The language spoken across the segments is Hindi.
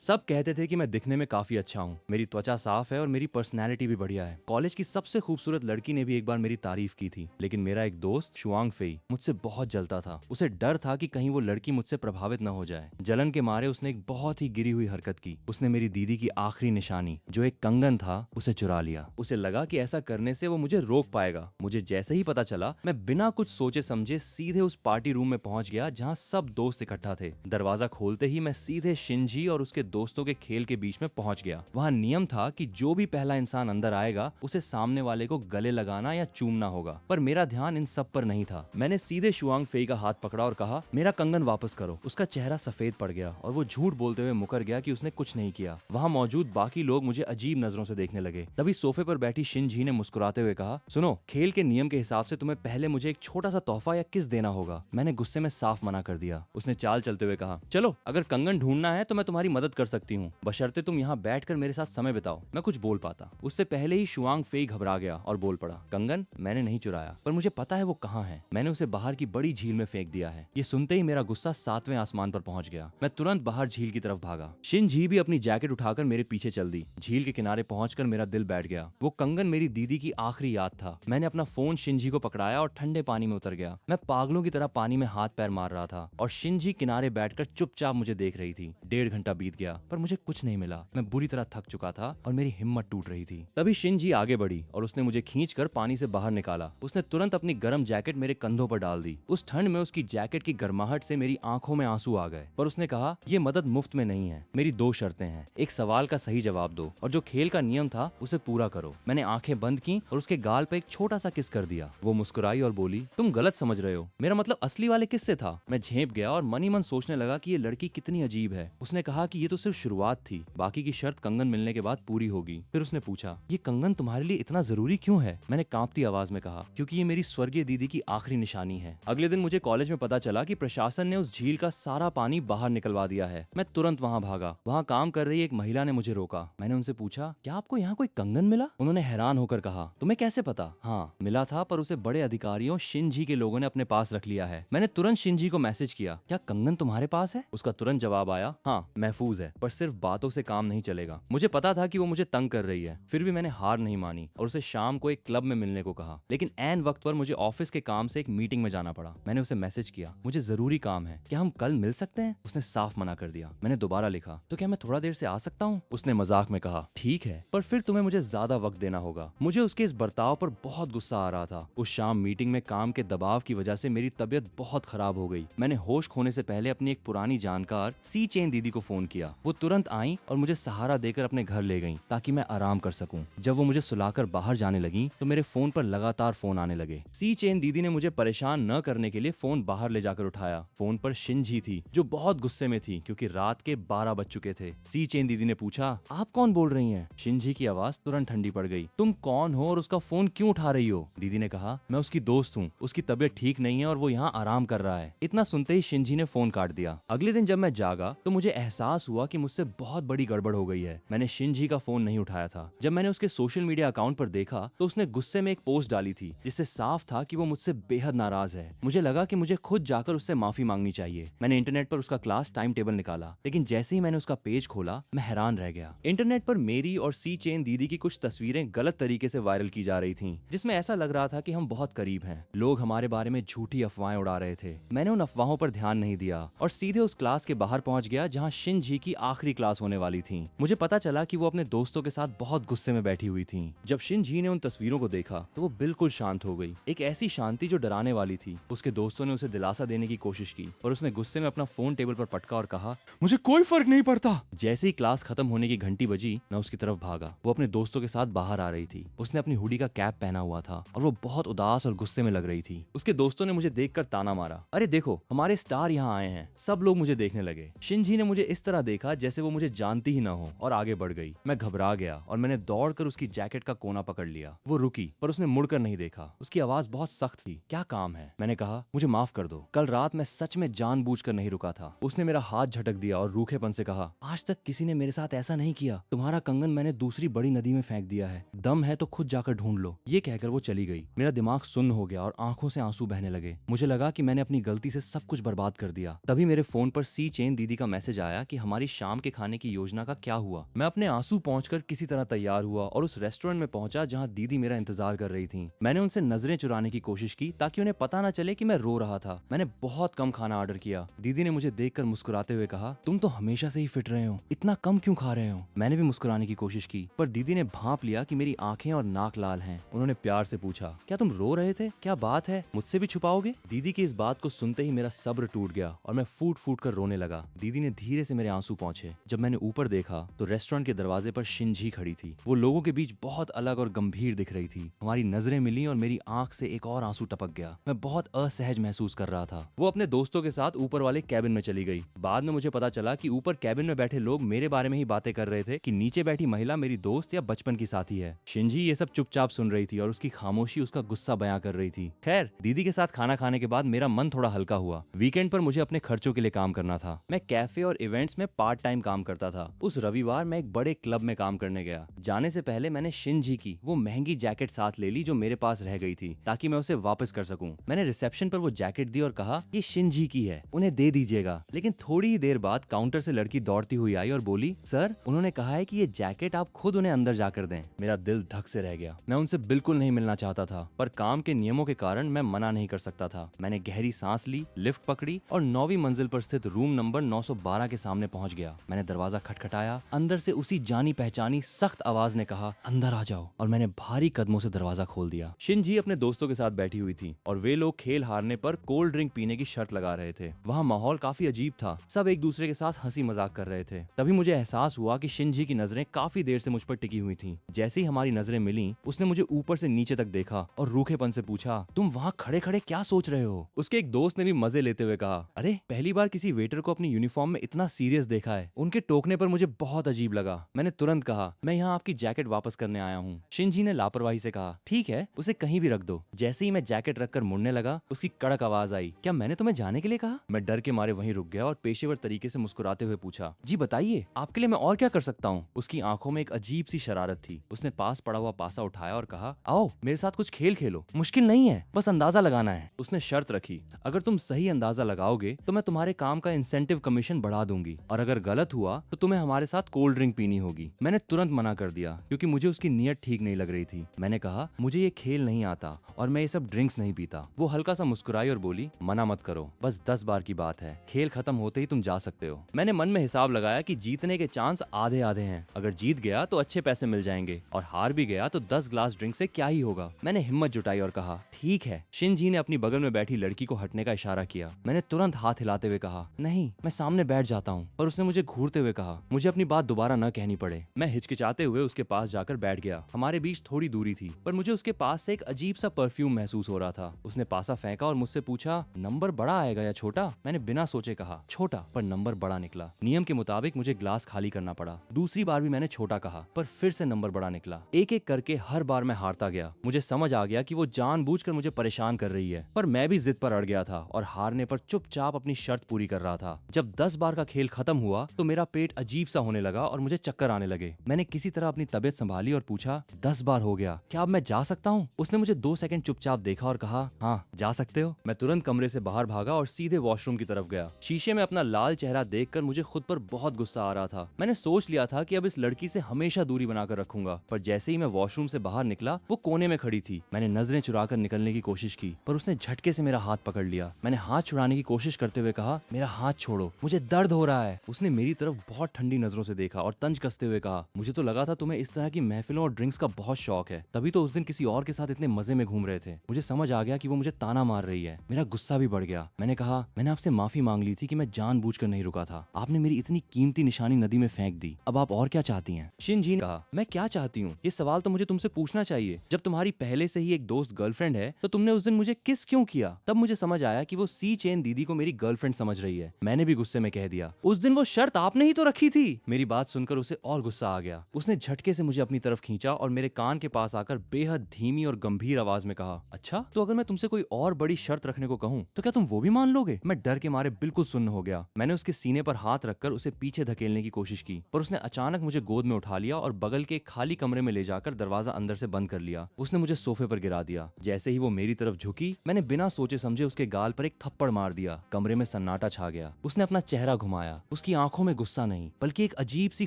सब कहते थे कि मैं दिखने में काफी अच्छा हूँ, मेरी त्वचा साफ है और मेरी पर्सनैलिटी भी बढ़िया है। कॉलेज की सबसे खूबसूरत लड़की ने भी एक बार मेरी तारीफ की थी, लेकिन मेरा एक दोस्त शुआंग फेई मुझसे बहुत जलता था। उसे डर था कि कहीं वो लड़की मुझसे प्रभावित न हो जाए। जलन के मारे उसने एक बहुत ही गिरी हुई हरकत की। उसने मेरी दीदी की आखिरी निशानी, जो एक कंगन था, उसे चुरा लिया। उसे लगा कि ऐसा करने से वो मुझे रोक पाएगा। मुझे जैसे ही पता चला, मैं बिना कुछ सोचे समझे सीधे उस पार्टी रूम में पहुंच गया जहां सब दोस्त इकट्ठा थे। दरवाजा खोलते ही मैं सीधे शिनजी और उसके दोस्तों के खेल के बीच में पहुंच गया। वहां नियम था कि जो भी पहला इंसान अंदर आएगा उसे सामने वाले को गले लगाना या चूमना होगा, पर मेरा ध्यान इन सब पर नहीं था। मैंने सीधे शुआंग फेई का हाथ पकड़ा और कहा, मेरा कंगन वापस करो। उसका चेहरा सफेद पड़ गया और वो झूठ बोलते हुए मुकर गया कि उसने कुछ नहीं किया। वहां मौजूद बाकी लोग मुझे अजीब नजरों से देखने लगे। तभी सोफे पर बैठी शिनजी ने मुस्कुराते हुए कहा, सुनो, खेल के नियम के हिसाब से तुम्हें पहले मुझे एक छोटा सा तोहफा या किस देना होगा। मैंने गुस्से में साफ मना कर दिया। उसने चाल चलते हुए कहा, चलो, अगर कंगन ढूंढना है तो मैं तुम्हारी मदद कर सकती हूँ, बशर्ते तुम यहाँ बैठकर मेरे साथ समय बिताओ। मैं कुछ बोल पाता, उससे पहले ही शुआंग फेई घबरा गया और बोल पड़ा, कंगन मैंने नहीं चुराया, पर मुझे पता है वो कहाँ है। मैंने उसे बाहर की बड़ी झील में फेंक दिया है। ये सुनते ही मेरा गुस्सा 7वें आसमान पर पहुंच गया। मैं तुरंत बाहर झील की तरफ भागा। शिनजी भी अपनी जैकेट उठाकर मेरे पीछे चल दी। झील के किनारे पहुंचकर मेरा दिल बैठ गया। वो कंगन मेरी दीदी की आखिरी याद था। मैंने अपना फोन शिनजी को पकड़ाया और ठंडे पानी में उतर गया। मैं पागलों की तरह पानी में हाथ पैर मार रहा था और शिनजी किनारे बैठकर चुपचाप मुझे देख रही थी। 1.5 घंटा बीत गया, पर मुझे कुछ नहीं मिला। मैं बुरी तरह थक चुका था और मेरी हिम्मत टूट रही थी। तभी शिनजी आगे बढ़ी और उसने मुझे खींचकर पानी से बाहर निकाला। उसने तुरंत अपनी गर्म जैकेट मेरे कंधों पर डाल दी। उस ठंड में उसकी जैकेट की गर्माहट से मेरी आंखों में आंसू आ गए, पर उसने कहा, ये मदद मुफ्त में नहीं है। मेरी 2 शर्तें हैं। एक सवाल का सही जवाब दो और जो खेल का नियम था उसे पूरा करो। मैंने आंखें बंद की और उसके गाल पर एक छोटा सा किस कर दिया। वो मुस्कुराई और बोली, तुम गलत समझ रहे हो, मेरा मतलब असली वाले किस से था। मैं झेप गया और मन ही मन सोचने लगा कि ये लड़की कितनी अजीब है। उसने कहा कि ये तो सिर्फ शुरुआत थी, बाकी की शर्त कंगन मिलने के बाद पूरी होगी। फिर उसने पूछा, ये कंगन तुम्हारे लिए इतना जरूरी क्यों है। मैंने कांपती आवाज में कहा, क्योंकि ये मेरी स्वर्गीय दीदी की आखिरी निशानी है। अगले दिन मुझे कॉलेज में पता चला कि प्रशासन ने उस झील का सारा पानी बाहर निकलवा दिया है। मैं तुरंत वहाँ भागा। वहाँ काम कर रही एक महिला ने मुझे रोका। मैंने उनसे पूछा, क्या आपको यहाँ कोई कंगन मिला। उन्होंने हैरान होकर कहा, तुम्हें कैसे पता। हाँ, मिला था, पर उसे बड़े अधिकारियों शिनजी के लोगों ने अपने पास रख लिया है। मैंने तुरंत शिनजी को मैसेज किया, क्या कंगन तुम्हारे पास है। उसका तुरंत जवाब आया, हाँ महफूज है, पर सिर्फ बातों से काम नहीं चलेगा। मुझे पता था कि वो मुझे तंग कर रही है, फिर भी मैंने हार नहीं मानी और उसे शाम को एक क्लब में मिलने को कहा। लेकिन ऐन वक्त पर मुझे ऑफिस के काम से एक मीटिंग में जाना पड़ा। मैंने उसे मैसेज किया, मुझे जरूरी काम है, क्या हम कल मिल सकते हैं। उसने साफ मना कर दिया। मैंने दोबारा लिखा, तो क्या मैं थोड़ा देर से आ सकता हूँ। उसने मजाक में कहा, ठीक है, पर फिर तुम्हें मुझे ज्यादा वक्त देना होगा। मुझे उसके इस बर्ताव पर बहुत गुस्सा आ रहा था। उस शाम मीटिंग में काम के दबाव की वजह से मेरी तबीयत बहुत खराब हो गई। मैंने होश खोने से पहले अपनी एक पुरानी जानकार सी चेन दीदी को फोन किया। वो तुरंत आई और मुझे सहारा देकर अपने घर ले गई ताकि मैं आराम कर सकूं। जब वो मुझे सुलाकर बाहर जाने लगी तो मेरे फोन पर लगातार फोन आने लगे। सी चेन दीदी ने मुझे परेशान न करने के लिए फोन बाहर ले जाकर उठाया। फोन पर शिनजी थी, जो बहुत गुस्से में थी क्योंकि रात के 12 बज चुके थे। सी चेन दीदी ने पूछा, आप कौन बोल रही हैं। शिनजी की आवाज तुरंत ठंडी पड़ गई। तुम कौन हो और उसका फोन क्यों उठा रही हो। दीदी ने कहा, मैं उसकी दोस्त हूँ, उसकी तबीयत ठीक नहीं है और वो यहाँ आराम कर रहा है। इतना सुनते ही शिनजी ने फोन काट दिया। अगले दिन जब मैं जागा तो मुझे एहसास हुआ कि मुझसे बहुत बड़ी गड़बड़ हो गई है। मैंने शिनजी का फोन नहीं उठाया था। जब मैंने उसके सोशल मीडिया अकाउंट पर देखा तो उसने गुस्से में एक पोस्ट डाली थी जिससे साफ था कि वो मुझसे बेहद नाराज है। मुझे लगा कि मुझे खुद जाकर उससे माफी मांगनी चाहिए। मैंने इंटरनेट पर उसका क्लास टाइम टेबल निकाला, लेकिन जैसे ही मैंने उसका पेज खोला मैं हैरान रह गया। इंटरनेट पर मेरी और सी चेन दीदी की कुछ तस्वीरें गलत तरीके से वायरल की जा रही थी, जिसमें ऐसा लग रहा था कि हम बहुत करीब हैं। लोग हमारे बारे में झूठी अफवाहें उड़ा रहे थे। मैंने उन अफवाहों पर ध्यान नहीं दिया और सीधे उस क्लास के बाहर पहुंच गया जहां शिनजी की आखिरी क्लास होने वाली थी। मुझे पता चला कि वो अपने दोस्तों के साथ बहुत गुस्से में बैठी हुई थी। जब शिनजी ने उन तस्वीरों को देखा तो वो बिल्कुल शांत हो गई, एक ऐसी शांति जो डराने वाली थी। उसके दोस्तों ने उसे दिलासा देने की कोशिश की और उसने गुस्से में अपना फोन टेबल पर पटका और कहा, मुझे कोई फर्क नहीं पड़ता। जैसे ही क्लास खत्म होने की घंटी बजी, मैं उसकी तरफ भागा। वो अपने दोस्तों के साथ बाहर आ रही थी। उसने अपनी हुडी का कैप पहना हुआ था और वो बहुत उदास और गुस्से में लग रही थी। उसके दोस्तों ने मुझे देखकर ताना मारा, अरे देखो, हमारे स्टार यहाँ आए हैं। सब लोग मुझे देखने लगे। शिनजी ने मुझे इस तरह देखा जैसे वो मुझे जानती ही न हो और आगे बढ़ गई। मैं घबरा गया और मैंने दौड़कर उसकी जैकेट का कोना पकड़ लिया। वो रुकी, पर उसने मुड़कर नहीं देखा। उसकी आवाज बहुत सख्त थी, क्या काम है। मैंने कहा, मुझे माफ कर दो, कल रात मैं सच में जानबूझकर नहीं रुका था। उसने मेरा हाथ झटक दिया और रूखेपन से कहा, आज तक किसी ने मेरे साथ ऐसा नहीं किया। तुम्हारा कंगन मैंने दूसरी बड़ी नदी में फेंक दिया है, दम है तो खुद जाकर ढूंढ लो। ये कहकर वो चली गई। मेरा दिमाग सुन्न हो गया और आंखों से आंसू बहने लगे। मुझे लगा कि मैंने अपनी गलती से सब कुछ बर्बाद कर दिया। तभी मेरे फोन पर सी चेन दीदी का मैसेज आया कि हमारी शाम के खाने की योजना का क्या हुआ। मैं अपने आंसू पहुंचकर किसी तरह तैयार हुआ और उस रेस्टोरेंट में पहुंचा जहां दीदी मेरा इंतजार कर रही थी। मैंने उनसे नजरें चुराने की कोशिश की ताकि उन्हें पता न चले कि मैं रो रहा था। मैंने बहुत कम खाना ऑर्डर किया। दीदी ने मुझे देखकर मुस्कुराते हुए कहा, तुम तो हमेशा से ही फिट रहे हो, इतना कम क्यों खा रहे हो। मैंने भी मुस्कुराने की कोशिश की, पर दीदी ने भांप लिया कि मेरी आंखें और नाक लाल हैं। उन्होंने प्यार से पूछा, क्या तुम रो रहे थे, क्या बात है, मुझसे भी छुपाओगे। दीदी की इस बात को सुनते ही मेरा सब्र टूट गया और मैं फूट फूट कर रोने लगा। दीदी ने धीरे से मेरे आंसू पोंछे। जब मैंने ऊपर देखा तो रेस्टोरेंट के दरवाजे पर शिंजी खड़ी थी। वो लोगों के बीच बहुत अलग और गंभीर दिख रही थी। हमारी नजरें मिली और मेरी आंख से एक और आंसू टपक गया। मैं बहुत असहज महसूस कर रहा था। वो अपने दोस्तों के साथ ऊपर वाले कैबिन में चली गई। बाद में मुझे पता चला कि ऊपर कैबिन में बैठे लोग मेरे बारे में ही बातें कर रहे थे कि नीचे बैठी महिला मेरी दोस्त या बचपन की साथी है। शिंजी ये सब चुपचाप सुन रही थी और उसकी खामोशी उसका गुस्सा बयां कर रही थी। खैर, दीदी के साथ खाना खाने के बाद मेरा मन थोड़ा हल्का हुआ। वीकेंड पर मुझे अपने खर्चों के लिए काम करना था। मैं कैफे और इवेंट्स में पार्ट टाइम काम करता था। उस रविवार मैं एक बड़े क्लब में काम करने गया। जाने से पहले मैंने शिंजी की वो महंगी जैकेट साथ ले ली जो मेरे पास रह गई थी, ताकि मैं उसे वापस कर सकूं। मैंने रिसेप्शन पर वो जैकेट दी और कहा, ये शिंजी की है, उन्हें दे दीजिएगा। लेकिन थोड़ी ही देर बाद काउंटर से लड़की दौड़ती हुई आई और बोली, सर, उन्होंने कहा है कि ये जैकेट आप खुद उन्हें अंदर जाकर दें। मेरा दिल धक से रह गया। मैं उनसे बिल्कुल नहीं मिलना चाहता था, पर काम के नियमों के कारण मैं मना नहीं कर सकता था। मैंने गहरी सांस ली, लिफ्ट पकड़ी और 9वीं मंजिल पर स्थित रूम नंबर 912 के सामने पहुंच गया। मैंने दरवाजा खटखटाया। अंदर से उसी जानी पहचानी सख्त आवाज ने कहा, अंदर आ जाओ, और मैंने भारी कदमों से दरवाजा खोल दिया। शिंजी अपने दोस्तों के साथ बैठी हुई थी और वे लोग खेल हारने पर कोल्ड ड्रिंक पीने की शर्त लगा रहे थे। वहाँ माहौल काफी अजीब था। सब एक दूसरे के साथ हंसी मजाक कर रहे थे। तभी मुझे एहसास हुआ कि शिंजी की नजरें काफी देर से मुझ पर टिकी हुई थीं। जैसे ही हमारी नजरें मिली, उसने मुझे ऊपर से नीचे तक देखा और रूखेपन से पूछा, तुम वहाँ खड़े खड़े क्या सोच रहे हो। उसके एक दोस्त ने भी मजे लेते हुए कहा, अरे, पहली बार किसी वेटर को अपनी यूनिफॉर्म में इतना सीरियस देखा है। उनके टोकने पर मुझे बहुत अजीब लगा। मैंने तुरंत कहा, मैं यहाँ आपकी जैकेट वापस करने आया हूँ। शिंजी ने लापरवाही से कहा, ठीक है, उसे कहीं भी रख दो। जैसे ही मैं जैकेट रखकर मुड़ने लगा, उसकी कड़क आवाज आई, क्या मैंने तुम्हें जाने के लिए कहा। मैं डर के मारे वहीं रुक गया और पेशेवर तरीके से मुस्कुराते हुए पूछा, जी बताइए, आपके लिए मैं और क्या कर सकता हूँ। उसकी आंखों में एक अजीब सी शरारत थी। उसने पास पड़ा हुआ पासा उठाया और कहा, आओ मेरे साथ कुछ खेल खेलो, मुश्किल नहीं है, बस अंदाजा लगाना है। उसने शर्त रखी, अगर तुम सही अंदाजा लगाओगे तो मैं तुम्हारे काम का इंसेंटिव कमीशन बढ़ा दूंगी, और अगर गलत हुआ तो तुम्हें हमारे साथ कोल्ड ड्रिंक पीनी होगी। मैंने तुरंत मना कर दिया क्योंकि मुझे उसकी नीयत ठीक नहीं लग रही थी। मैंने कहा, मुझे ये खेल नहीं आता और मैं ये सब ड्रिंक्स नहीं पीता। वो हल्का सा मुस्कुराई और बोली, मना मत करो, बस 10 बार की बात है, खेल खत्म होते ही तुम जा सकते हो। मैंने मन में हिसाब लगाया कि जीतने के चांस आधे आधे हैं। अगर जीत गया तो अच्छे पैसे मिल जाएंगे और हार भी गया तो 10 ग्लास ड्रिंक से क्या ही होगा। मैंने हिम्मत जुटाई और कहा, ठीक है। शिंजी ने अपनी बगल में बैठी लड़की को हटने का इशारा किया। मैंने तुरंत हाथ हिलाते हुए कहा, नहीं, मैं सामने बैठ जाता हूँ। पर उसने मुझे घूरते हुए कहा, मुझे अपनी बात दोबारा न कहनी पड़े। मैं हिचकिचाते हुए उसके पास जाकर बैठ गया। हमारे बीच थोड़ी दूरी थी, पर मुझे उसके पास से एक अजीब सा परफ्यूम महसूस हो रहा था। उसने पासा फेंका और मुझसे पूछा, नंबर बड़ा आएगा या छोटा। मैंने बिना सोचे कहा, छोटा, पर नंबर बड़ा निकला। नियम के मुताबिक मुझे ग्लास खाली करना पड़ा। दूसरी बार भी मैंने छोटा कहा, पर फिर से नंबर बड़ा निकला। एक एक करके हर बार मैं हारता गया। मुझे समझ आ गया कि वो जानबूझकर मुझे परेशान कर रही है, पर मैं भी जिद पर अड़ गया था और हारने पर चुपचाप अपनी शर्त पूरी कर रहा था। जब 10 बार का खेल खत्म हुआ तो मेरा पेट अजीब सा होने लगा और मुझे चक्कर आने लगे। मैंने किसी तरह अपनी तबीयत संभाली और पूछा, 10 बार हो गया, क्या अब मैं जा सकता हूँ। उसने मुझे 2 सेकंड चुपचाप देखा और कहा, हाँ, जा सकते हो। मैं तुरंत कमरे से बाहर भागा और सीधे वॉशरूम की तरफ गया। शीशे में अपना लाल चेहरा देखकर मुझे खुद पर बहुत गुस्सा आ रहा था। मैंने सोच लिया था कि अब इस लड़की से हमेशा दूरी बनाकर रखूंगा, पर जैसे ही मैं वॉशरूम से बाहर निकला, वो कोने में खड़ी थी। मैंने नजरें चुराकर निकलने की कोशिश की, पर उसने झटके से मेरा हाथ पकड़ लिया। मैंने हाथ छुड़ाने की कोशिश करते हुए कहा, मेरा हाथ छोड़ो, मुझे दर्द हो रहा है। उसने मेरी तरफ बहुत ठंडी नजरों से देखा और तंज कसते हुए कहा, मुझे तो लगा था तुम्हें इस तरह की महफिलों और ड्रिंक्स का बहुत शौक है, तभी तो उस दिन किसी और के साथ इतने मजे में घूम रहे थे। मुझे समझ आ गया कि वो मुझे ताना मार रही है। मेरा गुस्सा भी बढ़ गया। मैंने कहा, मैंने आपसे माफी मांग ली थी कि मैं जानबूझकर नहीं रुका था। आपने मेरी इतनी कीमती निशानी नदी में फेंक दी। अब आप और क्या चाहती हैं? शिनजी ने कहा, मैं क्या चाहती हूँ, ये सवाल तो मुझे तुमसे पूछना चाहिए। जब तुम्हारी पहले से ही एक दोस्त गर्लफ्रेंड है तो तुमने उस दिन मुझे किस क्यों किया? तब मुझे समझ आया कि वो सी चेन दीदी को मेरी गर्लफ्रेंड समझ रही है। मैंने भी गुस्से में कह दिया, उस दिन वो शर्त आपने ही तो रखी थी। मेरी बात सुनकर उसे और गुस्सा आ गया। उसने झटके से मुझे अपनी तरफ खींचा और मेरे कान के पास आकर बेहद धीमी और गंभीर आवाज में कहा, अच्छा, तो अगर मैं तुमसे कोई और बड़ी शर्त रखने को कहूँ तो क्या तुम वो भी मान लोगे? मैं डर के मारे बिल्कुल सुन्न हो गया। मैंने उसके सीने पर हाथ रखकर उसे पीछे धकेलने की कोशिश की, पर उसने अचानक मुझे गोद में उठा लिया और बगल के एक खाली कमरे में ले जाकर दरवाजा अंदर से बंद कर लिया। उसने मुझे सोफे पर गिरा दिया। जैसे ही वो मेरी तरफ झुकी, मैंने बिना सोचे समझे उसके गाल पर एक थप्पड़ मार दिया। कमरे में सन्नाटा छा गया। उसने अपना चेहरा घुमाया। उसकी आंखों में गुस्सा नहीं बल्कि एक अजीब सी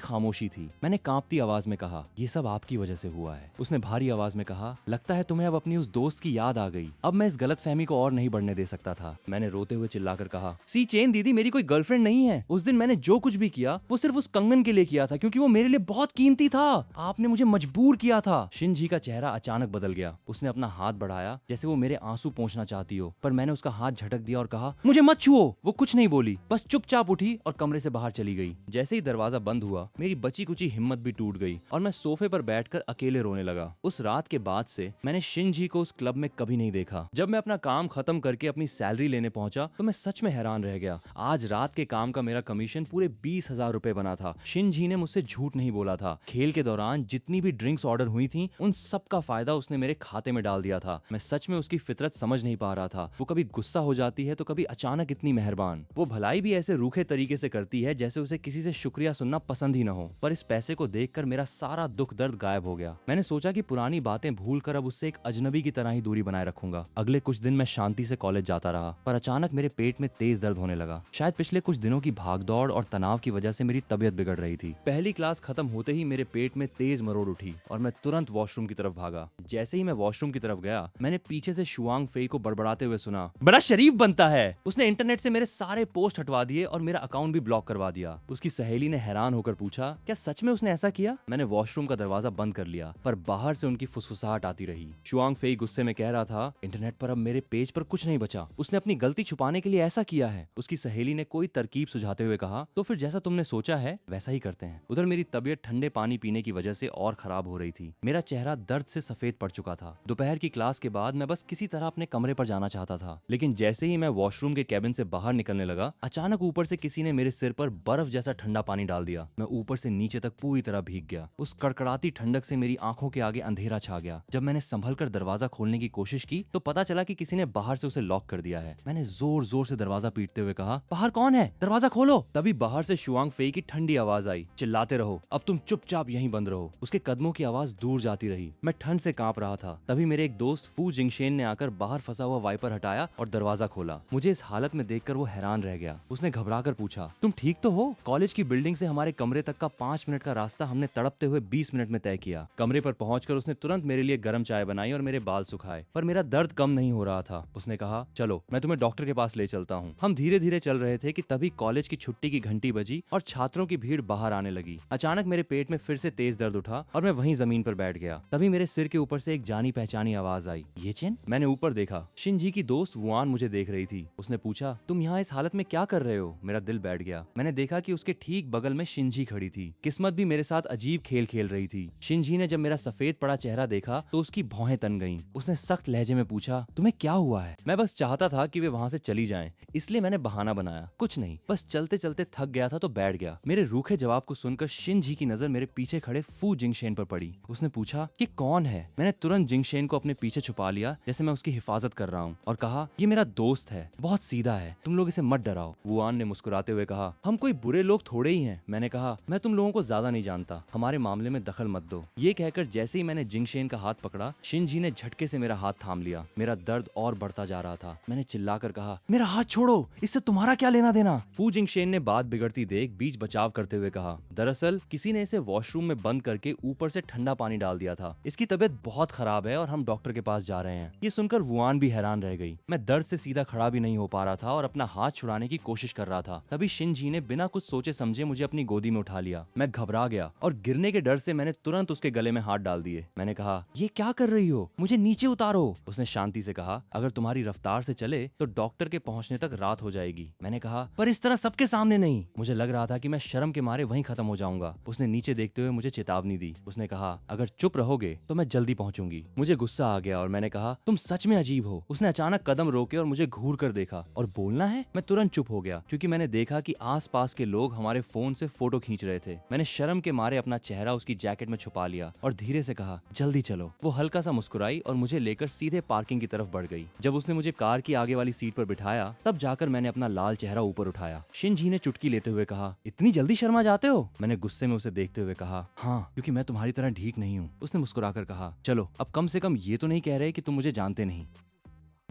खामोशी थी। मैंने कांपती आवाज में कहा, ये सब आपकी वजह से हुआ है। उसने भारी आवाज में कहा, लगता है तुम्हें अब अपनी उस दोस्त की याद आ गई। अब मैं इस गलतफहमी को और नहीं बढ़ने दे सकता था। मैंने रोते हुए चिल्लाकर कहा, सी चेन दीदी मेरी कोई गर्लफ्रेंड नहीं है। उस दिन मैंने जो कुछ भी किया वो सिर्फ उस कंगन के लिए किया था क्योंकि वो मेरे लिए बहुत कीमती था। आपने मुझे मजबूर किया था। शिनजी का चेहरा अचानक बदल गया। उसने अपना हाथ बढ़ाया जैसे वो मेरे आंसू पोंछना चाहती हो, पर मैंने उसका हाथ झटक दिया और कहा, मुझे मत छुओ। वो कुछ नहीं बोली, बस चुपचाप उठी और कमरे से बाहर चली गई। जैसे ही दरवाजा बंद हुआ मेरी बची कुची हिम्मत भी टूट गई और मैं सोफे पर बैठकर अकेले रोने लगा। उस रात के बाद से मैंने शिनजी को उस क्लब में कभी नहीं देखा। जब मैं अपना काम खत्म करके अपनी सैलरी लेने पहुंचा तो मैं सच में हैरान रह गया। आज रात के काम का मेरा कमीशन पूरे 20,000 रुपए बना था। शिनजी ने मुझसे झूठ नहीं बोला था। खेल के दौरान जितनी भी ड्रिंक्स ऑर्डर हुई थी उन सब का फायदा उसने मेरे खाते में डाल दिया था। मैं सच में उसकी फितरत समझ नहीं पा रहा था। वो कभी गुस्सा हो जाती है तो कभी अचानक इतनी मेहरबान। वो भलाई भी ऐसे रूखे तरीके से करती है जैसे उसे किसी से शुक्रिया सुनना पसंद ही न हो। पर इस पैसे को देखकर मेरा सारा दुख दर्द गायब हो गया। मैंने सोचा कि पुरानी बातें भूलकर अब उससे एक अजनबी की तरह ही दूरी बनाए रखूंगा। अगले कुछ दिन मैं शांति से कॉलेज जाता रहा, पर अचानक मेरे पेट में तेज दर्द होने लगा। शायद पिछले कुछ दिनों की भागदौड़ और तनाव की वजह से मेरी तबीयत बिगड़ रही थी। पहली क्लास खत्म होते ही मेरे पेट में तेज मरोड़ उठी और मैं तुरंत वॉशरूम की तरफ भागा। जैसे ही मैं वॉशरूम की तरफ गया मैंने पीछे से शुआंग फेई को बड़बड़ाते हुए सुना, बड़ा शरीफ बनता है। उसने इंटरनेट से मेरे सारे पोस्ट हटवा दिए और मेरा अकाउंट भी ब्लॉक करवा दिया। उसकी सहेली ने हैरान होकर पूछा, क्या सच में उसने ऐसा किया? मैंने वॉशरूम का दरवाजा बंद कर लिया, पर बाहर से उनकी फुसफुसाहट आती रही। शुआंग फेई गुस्से में कह रहा था, इंटरनेट पर अब मेरे पेज पर कुछ नहीं बचा। उसने अपनी गलती छुपाने के लिए ऐसा किया है। उसकी सहेली ने कोई तरकीब सुझाते हुए कहा, तो फिर जैसा तुमने सोचा है वैसा ही करते हैं। उधर मेरी तबीयत ठंडे पानी पीने की वजह से और खराब हो रही थी। मेरा चेहरा दर्द से सफेद पड़ चुका था। दोपहर की क्लास के बाद मैं बस किसी तरह अपने कमरे पर जाना चाहता था, लेकिन जैसे ही मैं वॉशरूम के कैबिन से बाहर निकलने लगा अचानक ऊपर से किसी ने मेरे सिर पर बर्फ जैसा ठंडा पानी डाल दिया। मैं ऊपर से नीचे तक पूरी तरह भीग गया। उस कड़कड़ाती ठंडक से मेरी आंखों के आगे अंधेरा छा गया। जब मैंने संभल कर दरवाजा खोलने की कोशिश की तो पता चला कि किसी ने बाहर से उसे लॉक कर दिया है। मैंने जोर जोर से दरवाजा पीटते हुए कहा, बाहर कौन है? दरवाजा खोलो। तभी बाहर से शुआंग फेई की ठंडी आवाज आई, चिल्लाते रहो, अब तुम चुपचाप यहीं बंद रहो। उसके कदमों की आवाज दूर जाती रही। मैं ठंड से कांप रहा था। तभी मेरे एक दोस्त फू जिंगशेन ने आकर बाहर फंसा हुआ वाइपर हटाया और दरवाजा खोला। मुझे इस हालत में देखकर वो हैरान रह गया। उसने घबराकर पूछा, तुम ठीक तो हो? कॉलेज की बिल्डिंग से हमारे कमरे तक का 5 मिनट का रास्ता हमने तड़पते हुए 20 मिनट में तय किया। कमरे पर पहुंचकर उसने तुरंत मेरे लिए गर्म चाय बनाई और मेरे बाल सुखाए, पर मेरा दर्द कम नहीं हो रहा था। उसने कहा, चलो मैं तुम्हें डॉक्टर के पास ले चलता हूँ। हम धीरे धीरे चल रहे थे कि तभी कॉलेज की छुट्टी की घंटी बजी और छात्रों की भीड़ बाहर आने लगी। अचानक मेरे पेट में फिर से तेज दर्द उठा और मैं वहीं जमीन पर बैठ गया। तभी मेरे सिर के ऊपर से एक जानी पहचानी आवाज आई, ये चेन? मैंने ऊपर देखा। शिनजी की दोस्त वुआन मुझे देख रही थी। उसने पूछा, तुम यहाँ इस हालत में क्या कर रहे हो? मेरा दिल बैठ गया। मैंने देखा कि उसके ठीक बगल में शिनजी खड़ी थी। किस्मत भी मेरे साथ अजीब खेल खेल रही थी। शिनजी ने जब मेरा सफेद पड़ा चेहरा देखा तो उसकी भौहें तन गईं। उसने सख्त लहजे में पूछा, तुम्हें क्या हुआ है? मैं बस चाहता था कि वे वहाँ से चली जाएं, इसलिए मैंने बहाना बनाया। कुछ नहीं, बस चलते चलते थक गया था तो बैठ गया। मेरे रूखे जवाब को सुनकर शिनजी की नजर मेरे पीछे खड़े फू जिंगशेन पर पड़ी। उसने पूछा, कि कौन है? मैंने तुरंत जिंगशेन को अपने पीछे छुपा लिया जैसे मैं उसकी हिफाजत कर रहा हूँ और कहा, ये मेरा दोस्त है, बहुत सीधा है, तुम लोग इसे मत डराओ। वुआन ने मुस्कुराते हुए कहा, हम कोई बुरे लोग थोड़े ही हैं। मैंने कहा, मैं तुम लोगों को ज्यादा नहीं जानता, हमारे मामले में दखल मत दो। ये कहकर जैसे ही मैंने जिंगशेन का हाथ पकड़ा शिनजी ने झटके से मेरा हाथ थाम लिया। मेरा दर्द और बढ़ता जा रहा था। मैंने चिल्लाकर कहा, मेरा हाथ छोड़ो, इससे तुम्हारा क्या लेना देना? फू जिंगशेन ने बात बिगड़ती देख बीच बचाव करते हुए कहा, दरअसल किसी ने इसे वॉशरूम में बंद करके ऊपर से ठंडा पानी डाल दिया था। इसकी तबीयत बहुत खराब है और हम डॉक्टर के पास जा रहे हैं। ये सुनकर वुआन भी हैरान रह गई। मैं दर्द से सीधा खड़ा भी नहीं हो पा रहा था और अपना हाथ छुड़ाने की कोशिश कर रहा था। तभी शिनजी ने बिना कुछ सोचे समझे मुझे अपनी गोदी में उठा लिया। मैं घबरा गया और गिरने के डर से मैंने तुरंत उसके गले में हाथ डाल दिए। मैंने कहा, ये क्या कर रही हो? मुझे नीचे उतारो। उसने शांति से कहा, अगर तुम्हारी रफ्तार से चले तो डॉक्टर के पहुंचने तक रात हो जाएगी। मैंने कहा, पर इस तरह सबके सामने नहीं। मुझे लग रहा था कि मैं शर्म के मारे वहीं खत्म हो जाऊंगा। उसने नीचे देखते हुए मुझे चेतावनी दी। उसने कहा, अगर चुप रहोगे तो मैं जल्दी पहुंचूंगी। मुझे गुस्सा आ गया और मैंने कहा, तुम सच में अजीब हो। उसने अचानक कदम रोके और मुझे घूर कर देखा। और बोलना है? मैं तुरंत चुप हो गया क्योंकि मैंने देखा कि आसपास के लोग हमारे फोन से फोटो खींच रहे थे। मैंने शर्म के मारे अपना चेहरा उसकी जैकेट में छुपा लिया और धीरे से कहा, जल्दी चलो। वो हल्का सा मुस्कुराई और मुझे लेकर सीधे पार्किंग की तरफ बढ़ गई। जब उसने मुझे कार की आगे वाली सीट पर बिठाया तब जाकर मैंने अपना लाल चेहरा ऊपर उठाया। शिनजी ने चुटकी लेते हुए कहा, इतनी जल्दी शर्मा जाते हो? मैंने गुस्से में उसे देखते हुए कहा, हाँ, क्योंकि मैं तुम्हारी तरह ढीठ नहीं हूँ। उसने मुस्कुराकर कहा, चलो अब कम से कम ये तो नहीं कह रहे कि तुम मुझे जानते नहीं।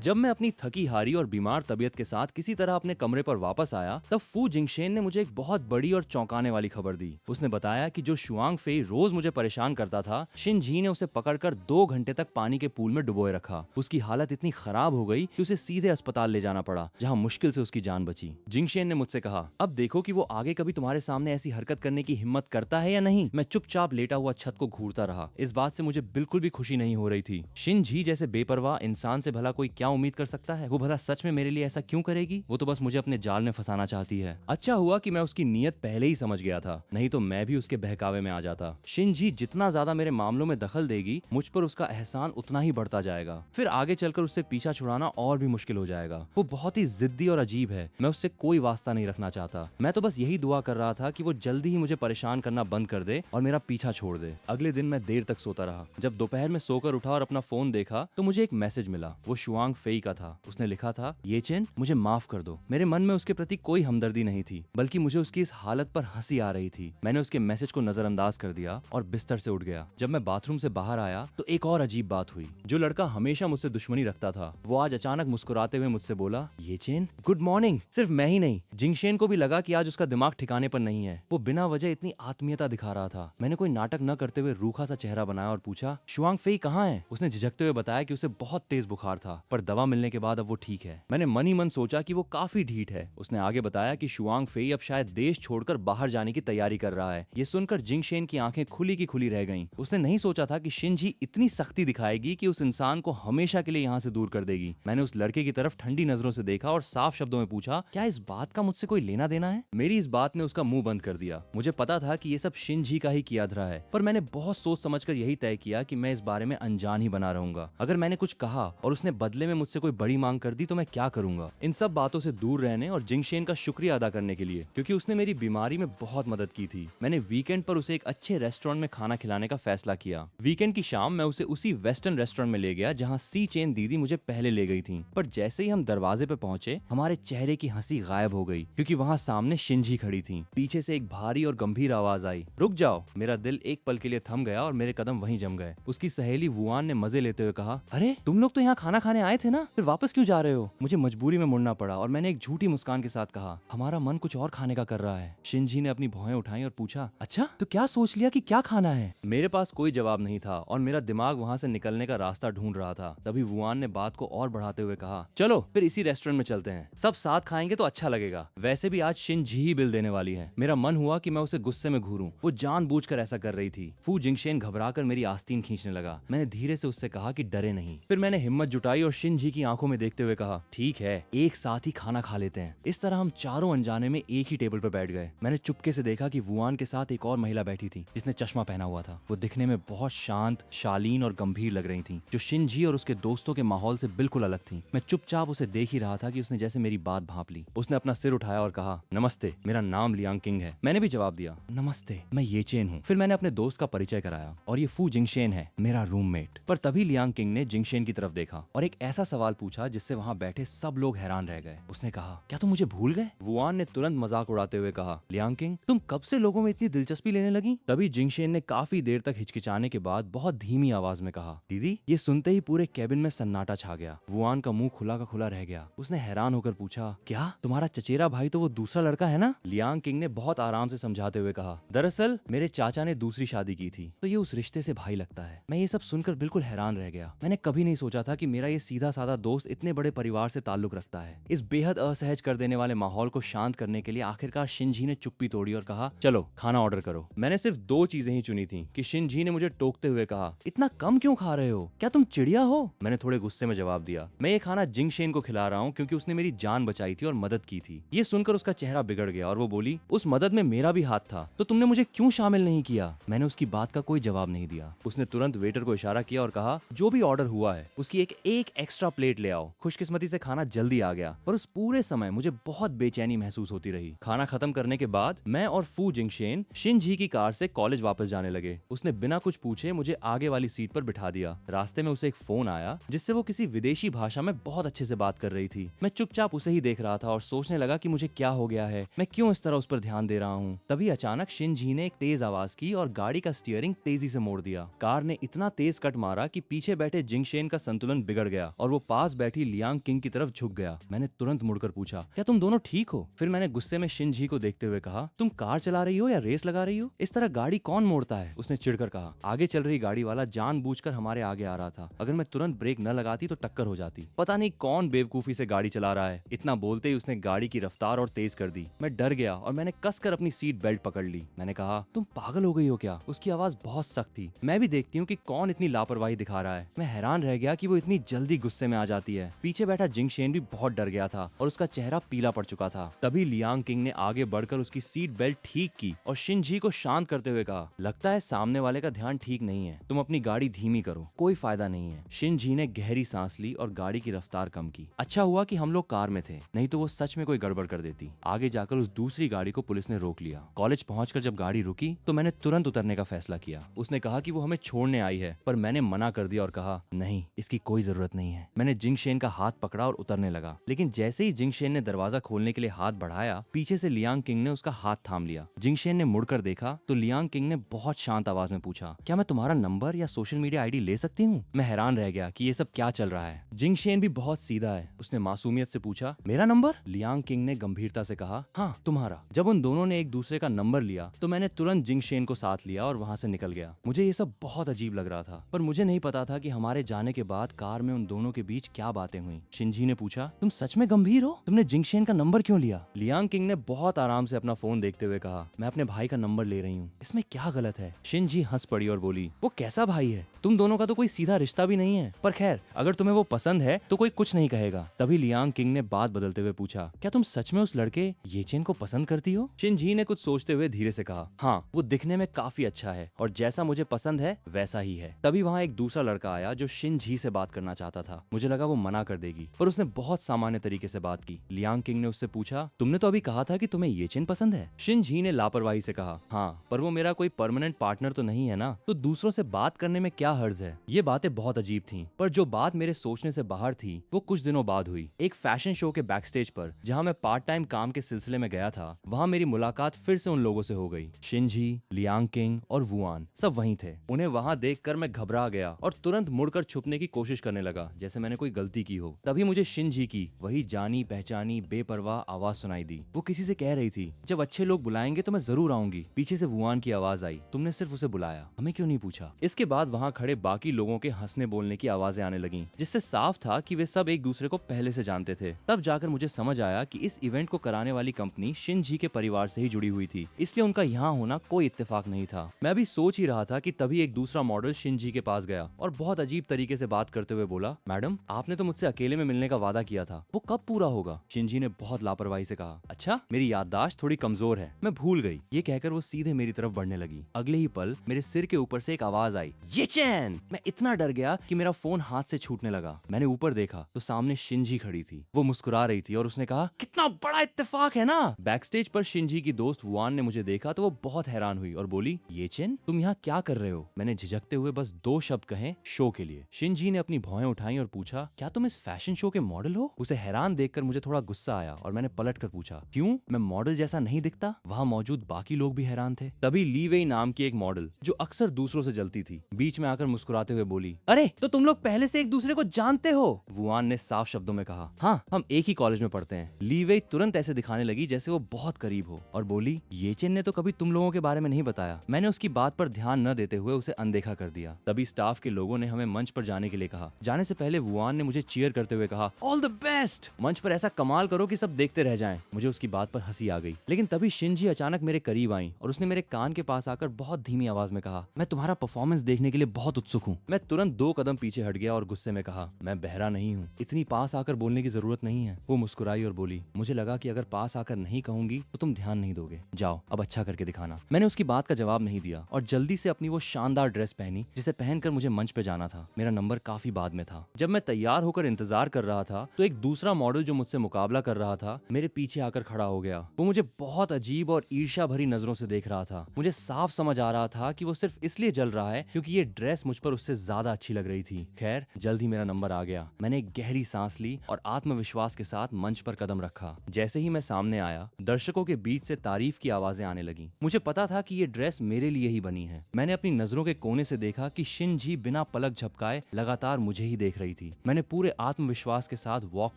जब मैं अपनी थकी हारी और बीमार तबीयत के साथ किसी तरह अपने कमरे पर वापस आया, तब फू जिंगशेन ने मुझे एक बहुत बड़ी और चौंकाने वाली खबर दी। उसने बताया कि जो शुआंग फेई रोज मुझे परेशान करता था, शिन जी ने उसे पकड़कर 2 घंटे तक पानी के पूल में डुबोए रखा। उसकी हालत इतनी खराब हो गई कि उसे सीधे अस्पताल ले जाना पड़ा, जहाँ मुश्किल से उसकी जान बची। जिंगशेन ने मुझसे कहा, अब देखो कि वो आगे कभी तुम्हारे सामने ऐसी हरकत करने की हिम्मत करता है या नहीं। मैं चुपचाप लेटा हुआ छत को घूरता रहा। इस बात से मुझे बिल्कुल भी खुशी नहीं हो रही थी। शिन जी जैसे बेपरवाह इंसान से भला कोई क्या उम्मीद कर सकता है? वो भला सच में मेरे लिए ऐसा क्यों करेगी? वो तो बस मुझे अपने जाल में फंसाना चाहती है। अच्छा हुआ कि मैं उसकी नीयत पहले ही समझ गया था, नहीं तो मैं भी उसके बहकावे में आ जाता। शिन जी जितना ज्यादा मेरे मामलों में दखल देगी, मुझ पर उसका एहसान उतना ही बढ़ता जाएगा। फिर आगे चलकर उससे पीछा छुड़ाना और भी मुश्किल हो जाएगा। वो बहुत ही जिद्दी और अजीब है। मैं उससे कोई वास्ता नहीं रखना चाहता। मैं तो बस यही दुआ कर रहा था कि वो जल्दी ही मुझे परेशान करना बंद कर दे और मेरा पीछा छोड़ दे। अगले दिन मैं देर तक सोता रहा। जब दोपहर में सोकर उठा और अपना फोन देखा तो मुझे एक मैसेज मिला। वो शुआंग फेई का था। उसने लिखा था, ये चेन, मुझे माफ कर दो। मेरे मन में उसके प्रति कोई हमदर्दी नहीं थी, बल्कि मुझे उसकी इस हालत पर हंसी आ रही थी। मैंने उसके मैसेज को नजरअंदाज कर दिया और बिस्तर से उठ गया। जब मैं बाथरूम से बाहर आया तो एक और अजीब बात हुई। जो लड़का हमेशा मुझसे दुश्मनी रखता था, वो आज अचानक मुस्कुराते हुए मुझसे बोला, ये चेन, गुड मॉर्निंग। सिर्फ मैं ही नहीं, जिंगशेन को भी लगा कि आज उसका दिमाग ठिकाने पर नहीं है। वो बिना वजह इतनी आत्मीयता दिखा रहा था। मैंने कोई नाटक न करते हुए रूखा सा चेहरा बनाया और पूछा, शुआंग फेई कहाँ है? उसने झिझकते हुए बताया कि उसे बहुत तेज बुखार था, पर दवा मिलने के बाद अब वो ठीक है। मैंने मन ही मन सोचा कि वो काफी ढीठ है। उसने आगे बताया कि शुआंग फेई अब शायद देश छोड़कर बाहर जाने की तैयारी कर रहा है। ये सुनकर जिंगशेन की आंखें खुली की खुली रह गईं। उसने नहीं सोचा था कि शिनजी इतनी सख्ती दिखाएगी कि उस इंसान को हमेशा के लिए यहाँ से दूर कर देगी। मैंने उस लड़के की तरफ ठंडी नजरों से देखा और साफ शब्दों में पूछा, क्या इस बात का मुझसे कोई लेना देना है? मेरी इस बात ने उसका मुंह बंद कर दिया। मुझे पता था कि ये सब शिनजी का ही किया धरा है, पर मैंने बहुत सोच समझकर यही तय किया कि मैं इस बारे में अनजान ही बना रहूंगा। अगर मैंने कुछ कहा और उसने बदले में मुझसे कोई बड़ी मांग कर दी तो मैं क्या करूंगा? इन सब बातों से दूर रहने और जिंगशेन का शुक्रिया अदा करने के लिए, क्योंकि उसने मेरी बीमारी में बहुत मदद की थी, मैंने वीकेंड पर उसे एक अच्छे रेस्टोरेंट में खाना खिलाने का फैसला किया। वीकेंड की शाम मैं उसे उसी वेस्टर्न रेस्टोरेंट में ले गया जहाँ सी चेन दीदी मुझे पहले ले गई थी। पर जैसे ही हम दरवाजे पे पहुंचे, हमारे चेहरे की हंसी गायब हो गई, क्योंकि वहाँ सामने शिनजी खड़ी थी। पीछे से एक भारी और गंभीर आवाज आई, रुक जाओ। मेरा दिल एक पल के लिए थम गया और मेरे कदम वहीं जम गए। उसकी सहेली वुआन ने मजे लेते हुए कहा, अरे तुम लोग तो यहाँ खाना खाने आए थे ना, फिर वापस क्यों जा रहे हो? मुझे मजबूरी में मुड़ना पड़ा और मैंने एक झूठी मुस्कान के साथ कहा, हमारा मन कुछ और खाने का कर रहा है। शिनजी ने अपनी भौहें उठाई और पूछा, अच्छा तो क्या सोच लिया कि क्या खाना है? मेरे पास कोई जवाब नहीं था और मेरा दिमाग वहाँ से निकलने का रास्ता ढूंढ रहा था। तभी वुआन ने बात को और बढ़ाते हुए कहा, चलो फिर इसी रेस्टोरेंट में चलते हैं, सब साथ खाएंगे तो अच्छा लगेगा। वैसे भी आज शिनजी ही बिल देने वाली है। मेरा मन हुआ कि मैं उसे गुस्से में घूरूं। वो जानबूझकर ऐसा कर रही थी। फू जिंगशेन घबराकर मेरी आस्तीन खींचने लगा। मैंने धीरे से उससे कहा कि डरे नहीं। फिर मैंने हिम्मत जुटाई और शिनजी की आंखों में देखते हुए कहा, ठीक है, एक साथ ही खाना खा लेते हैं। इस तरह हम चारों अनजाने में एक ही टेबल पर बैठ गए। मैंने चुपके से देखा कि वुआन के साथ एक और महिला बैठी थी जिसने चश्मा पहना हुआ था। वो दिखने में बहुत शांत, शालीन और गंभीर लग रही थी, जो शिनजी और उसके दोस्तों के माहौल से बिल्कुल अलग थी। मैं चुपचाप उसे देख ही रहा था कि उसने जैसे मेरी बात भांप ली। उसने अपना सिर उठाया और कहा, नमस्ते, मेरा नाम लियांग किंग है। मैंने भी जवाब दिया, नमस्ते, मैं ये चेन हूँ। फिर मैंने अपने दोस्त का परिचय कराया, और ये फू जिंगशेन है, मेरा रूममेट। पर तभी लियांग किंग ने जिंगशेन की तरफ देखा और एक ऐसा सवाल पूछा जिससे वहाँ बैठे सब लोग हैरान रह गए। उसने कहा, क्या तुम मुझे भूल गए? वुआन ने तुरंत मजाक उड़ाते हुए कहा, लियांग किंग, तुम कब से लोगों में इतनी दिलचस्पी लेने लगी? तभी जिंगशेन ने काफी देर तक हिचकिचाने के बाद बहुत धीमी आवाज में कहा, दीदी। ये सुनते ही पूरे केबिन में सन्नाटा छा गया। वुआन का मुंह खुला का खुला रह गया। उसने हैरान होकर पूछा, क्या तुम्हारा चचेरा भाई तो वो दूसरा लड़का है ना? लियांग किंग ने बहुत आराम से समझाते हुए कहा, दरअसल मेरे चाचा ने दूसरी शादी की थी, तो ये उस रिश्ते से भाई लगता है। मैं ये सब सुनकर बिल्कुल हैरान रह गया। मैंने कभी नहीं सोचा था कि मेरा ये सीधा साधा दोस्त इतने बड़े परिवार से ताल्लुक रखता है। इस बेहद असहज कर देने वाले माहौल को शांत करने के लिए आखिरकार शिनजी ने चुप्पी तोड़ी और कहा, चलो खाना ऑर्डर करो। मैंने सिर्फ 2 चीजें ही चुनी थी कि शिनजी ने मुझे टोकते हुए कहा, इतना कम क्यों खा रहे हो? क्या तुम चिड़िया हो? मैंने थोड़े गुस्से में जवाब दिया, मैं ये खाना जिंगशेन को खिला रहा हूँ क्योंकि उसने मेरी जान बचाई थी और मदद की थी। ये सुनकर उसका चेहरा बिगड़ गया और वो बोली, उस मदद में मेरा भी हाथ था, तो तुमने मुझे क्यों शामिल नहीं किया? मैंने उसकी बात का कोई जवाब नहीं दिया। उसने तुरंत वेटर को इशारा किया और कहा, जो भी ऑर्डर हुआ है उसकी एक एक्स्ट्रा प्लेट ले आओ। खुशकिस्मती से खाना जल्दी आ गया, पर उस पूरे समय मुझे बहुत बेचैनी महसूस होती रही। खाना खत्म करने के बाद मैं और फू जिंगशेन शिनजी की कार से कॉलेज वापस जाने लगे। उसने बिना कुछ पूछे मुझे आगे वाली सीट पर बिठा दिया। रास्ते में उसे एक फोन आया जिससे वो किसी विदेशी भाषा में बहुत अच्छे से बात कर रही थी। मैं चुपचाप उसे ही देख रहा था और सोचने लगा कि मुझे क्या हो गया है, मैं क्यों इस तरह उस पर ध्यान दे रहा हूँ। तभी अचानक शिनजी ने एक तेज आवाज की और गाड़ी का स्टीयरिंग तेजी से मोड़ दिया। कार ने इतना तेज कट मारा कि पीछे बैठे जिंगशेन का संतुलन बिगड़ गया और वो पास बैठी लियांग किंग की तरफ झुक गया। मैंने तुरंत मुड़कर पूछा, क्या तुम दोनों ठीक हो? फिर मैंने गुस्से में शिनजी को देखते हुए कहा, तुम कार चला रही हो या रेस लगा रही हो? इस तरह गाड़ी कौन मोड़ता है? उसने चिढ़कर कहा। आगे चल रही गाड़ी वाला जानबूझकर हमारे आगे आ रहा था। अगर मैं तुरंत ब्रेक न लगाती तो टक्कर हो जाती। पता नहीं कौन बेवकूफी से गाड़ी चला रहा है। इतना बोलते ही उसने गाड़ी की रफ्तार और तेज कर दी। मैं डर गया और मैंने कसकर अपनी सीट बेल्ट पकड़ ली। मैंने कहा, तुम पागल हो गई हो क्या? उसकी आवाज बहुत सख्त थी। मैं भी देखती हूँ कि कौन इतनी लापरवाही दिखा रहा है। मैं हैरान रह गया कि वो इतनी जल्दी गुस्से में आ जाती है। पीछे बैठा जिंगशेन भी बहुत डर गया था और उसका चेहरा पीला पड़ चुका था। तभी लियांग किंग ने आगे बढ़कर उसकी सीट बेल्ट ठीक की और शिनजी को शांत करते हुए कहा, लगता है सामने वाले का ध्यान ठीक नहीं है, तुम अपनी गाड़ी धीमी करो, कोई फायदा नहीं है। शिनजी ने गहरी सांस ली और गाड़ी की रफ्तार कम की। अच्छा हुआ कि हम लोग कार में थे, नहीं तो वो सच में कोई गड़बड़ कर देती। आगे जाकर उस दूसरी गाड़ी को पुलिस ने रोक लिया। कॉलेज पहुंचकर जब गाड़ी रुकी तो मैंने तुरंत उतरने का फैसला किया। उसने कहा कि वो हमें छोड़ने आई है, पर मैंने मना कर दिया और कहा, नहीं, इसकी कोई जरूरत नहीं है। मैंने जिंगशेन का हाथ पकड़ा और उतरने लगा, लेकिन जैसे ही जिंगशेन ने दरवाजा खोलने के लिए हाथ बढ़ाया, पीछे से लियांग किंग ने उसका हाथ थाम लिया। जिंगशेन ने मुड़कर देखा तो लियांग किंग ने बहुत शांत आवाज में पूछा, क्या मैं तुम्हारा नंबर या सोशल मीडिया आईडी ले सकती हूँ? मैं हैरान रह गया कि ये सब क्या चल रहा है। जिंगशेन भी बहुत सीधा है। उसने मासूमियत से पूछा, मेरा नंबर? लियांग किंग ने गंभीरता से कहा, हाँ, तुम्हारा। जब उन दोनों ने एक दूसरे का नंबर लिया तो मैंने तुरंत जिंगशेन को साथ लिया और वहाँ से निकल गया। मुझे ये सब बहुत अजीब लग रहा था, पर मुझे नहीं पता था कि हमारे जाने के बाद कार में उन दोनों के बीच क्या बातें हुई। शिनजी ने पूछा, तुम सच में गंभीर हो? तुमने जिंगशेन का नंबर क्यों लिया? लियांग किंग ने बहुत आराम से अपना फोन देखते हुए कहा, मैं अपने भाई का नंबर ले रही हूँ, इसमें क्या गलत है? शिनजी हंस पड़ी और बोली, वो कैसा भाई है? तुम दोनों का तो कोई सीधा रिश्ता भी नहीं है, पर खैर, अगर तुम्हें वो पसंद है तो कोई कुछ नहीं कहेगा। तभी लियांग किंग ने बात बदलते हुए पूछा, क्या तुम सच में उस लड़के येचेन को पसंद करती हो? शिनजी ने कुछ सोचते हुए धीरे से कहा, हाँ, वो दिखने में काफी अच्छा है और जैसा मुझे पसंद है वैसा ही है। तभी वहाँ एक दूसरा लड़का आया जो शिनजी से बात करना चाहता था। मुझे लगा वो मना कर देगी, पर उसने बहुत सामान्य तरीके से बात की। लियांग किंग ने उससे पूछा, तुमने तो अभी कहा था कि तुम्हें येचेन पसंद है। शिनजी ने लापरवाही से कहा, हाँ, पर वो मेरा कोई परमानेंट पार्टनर तो नहीं है ना, तो दूसरों से बात करने में क्या हर्ज है? ये बातें बहुत अजीब थीं, पर जो बात मेरे सोचने से बाहर थी वो कुछ दिनों बाद हुई। एक फैशन शो के बैक स्टेज पर, जहाँ मैं पार्ट टाइम काम के सिलसिले में गया था, वहाँ मेरी मुलाकात फिर से उन लोगों से हो गई। शिनजी, लियांग किंग और वुआन सब वहीं थे। उन्हें वहाँ देखकर मैं घबरा गया और तुरंत मुड़कर छुपने की कोशिश करने लगा, जैसे मैंने कोई गलती की हो। तभी मुझे शिनजी की वही जानी पहचानी बेपरवाह आवाज सुनाई दी। वो किसी से कह रही थी, जब अच्छे लोग बुलाएंगे तो मैं जरूर आऊंगी। पीछे से वुआन की आवाज आई, तुमने सिर्फ उसे बुलाया, हमें क्यों नहीं पूछा? इसके बाद वहाँ खड़े बाकी लोगों के हंसने बोलने की आवाजें आने लगी, जिससे साफ था कि वे सब एक दूसरे को पहले से जानते थे। तब जाकर मुझे समझ आया कि इस इवेंट को कराने वाली कंपनी शिनजी के परिवार से ही जुड़ी हुई थी, इसलिए उनका यहाँ होना कोई इत्तेफाक नहीं था। मैं अभी सोच ही रहा था कि तभी एक दूसरा मॉडल शिनजी के पास गया और बहुत अजीब तरीके से बात करते हुए बोला, मैडम, आपने तो मुझसे अकेले में मिलने का वादा किया था, वो कब पूरा होगा? शिनजी ने बहुत लापरवाही से कहा, अच्छा, मेरी याददाश्त थोड़ी कमजोर है, मैं भूल गई। ये कहकर वो सीधे मेरी तरफ बढ़ने लगी। अगले ही पल मेरे सिर के ऊपर से एक आवाज आई, येचेन! मैं इतना डर गया कि मेरा फोन हाथ से छूटने लगा। मैंने ऊपर देखा तो सामने शिनजी खड़ी थी। वो मुस्कुरा रही थी और उसने कहा, कितना बड़ा इत्तेफाक है ना? बैक स्टेज पर शिनजी की दोस्त वुआन ने मुझे देखा तो वो बहुत हैरान हुई और बोली, येचेन, तुम यहाँ क्या कर रहे हो? मैंने झिझकते हुए बस 2 शब्द कहे, शो के लिए। शिनजी ने अपनी भौहें उठाई और पूछा, क्या तुम इस फैशन शो के मॉडल हो? उसे हैरान देखकर मुझे थोड़ा गुस्सा आया और मैंने पलट कर पूछा, क्यों, मैं मॉडल जैसा नहीं दिखता? वहाँ मौजूद बाकी लोग भी हैरान थे। तभी ली वेई नाम की एक मॉडल, जो अक्सर दूसरों से जलती थी, बीच में आकर मुस्कुराते हुए बोली, अरे, तो तुम लोग पहले से एक दूसरे को जानते हो? वुआन ने साफ शब्दों में कहा, हाँ, हम एक ही कॉलेज में पढ़ते हैं। ली वेई तुरंत ऐसे दिखाने लगी जैसे वो बहुत करीब हो और बोली, येचेन ने तो कभी तुम लोगों के बारे में नहीं बताया। मैंने उसकी बात पर ध्यान न देते हुए उसे अनदेखा कर दिया। तभी स्टाफ के लोगों ने हमें मंच पर जाने के लिए कहा। जाने से पहले वुआन ने मुझे चीयर करते हुए कहा, ऑल द बेस्ट! मंच पर ऐसा कमाल करो कि सब देखते रह जाएं। मुझे उसकी बात पर हंसी आ गई, लेकिन तभी शिनजी अचानक मेरे करीब आई और उसने मेरे कान के पास आकर बहुत धीमी आवाज में कहा, मैं तुम्हारा परफॉर्मेंस देखने के लिए बहुत उत्सुक हूँ। मैं तुरंत 2 कदम पीछे हट गया और गुस्से में कहा, मैं बहरा नहीं हूँ, इतनी पास आकर बोलने की जरूरत नहीं है। वो मुस्कुराई और बोली, मुझे लगा कि अगर पास आकर नहीं कहूंगी तो तुम ध्यान नहीं दोगे, जाओ अब अच्छा करके दिखाना। मैंने उसकी बात का जवाब नहीं दिया और जल्दी से अपनी वो शानदार ड्रेस पहनी जिसे पहनकर मुझे मंच पे जाना था। मेरा नंबर काफी बाद में था। जब मैं तैयार होकर इंतजार कर रहा था तो एक दूसरा मॉडल जो मुझसे मुकाबला कर रहा था मेरे पीछे आकर खड़ा हो गया। वो मुझे बहुत अजीब और ईर्ष्या भरी नजरों से देख रहा था। मुझे साफ समझ आ रहा था कि वो सिर्फ इसलिए जल रहा है क्योंकि ये ड्रेस मुझ पर उससे ज्यादा अच्छी लग रही थी। खैर, जल्द ही मेरा नंबर आ गया। मैंने एक गहरी सांस ली और आत्मविश्वास के साथ मंच पर कदम रखा। जैसे ही मैं सामने आया, दर्शकों के बीच से तारीफ की आवाजें आने लगी। मुझे पता था कि ये ड्रेस मेरे लिए ही बनी है। मैंने अपनी नजरों के कोने से देखा कि शिनजी बिना पलक झपकाए लगातार मुझे ही देख रही थी। थी। मैंने पूरे आत्मविश्वास के साथ वॉक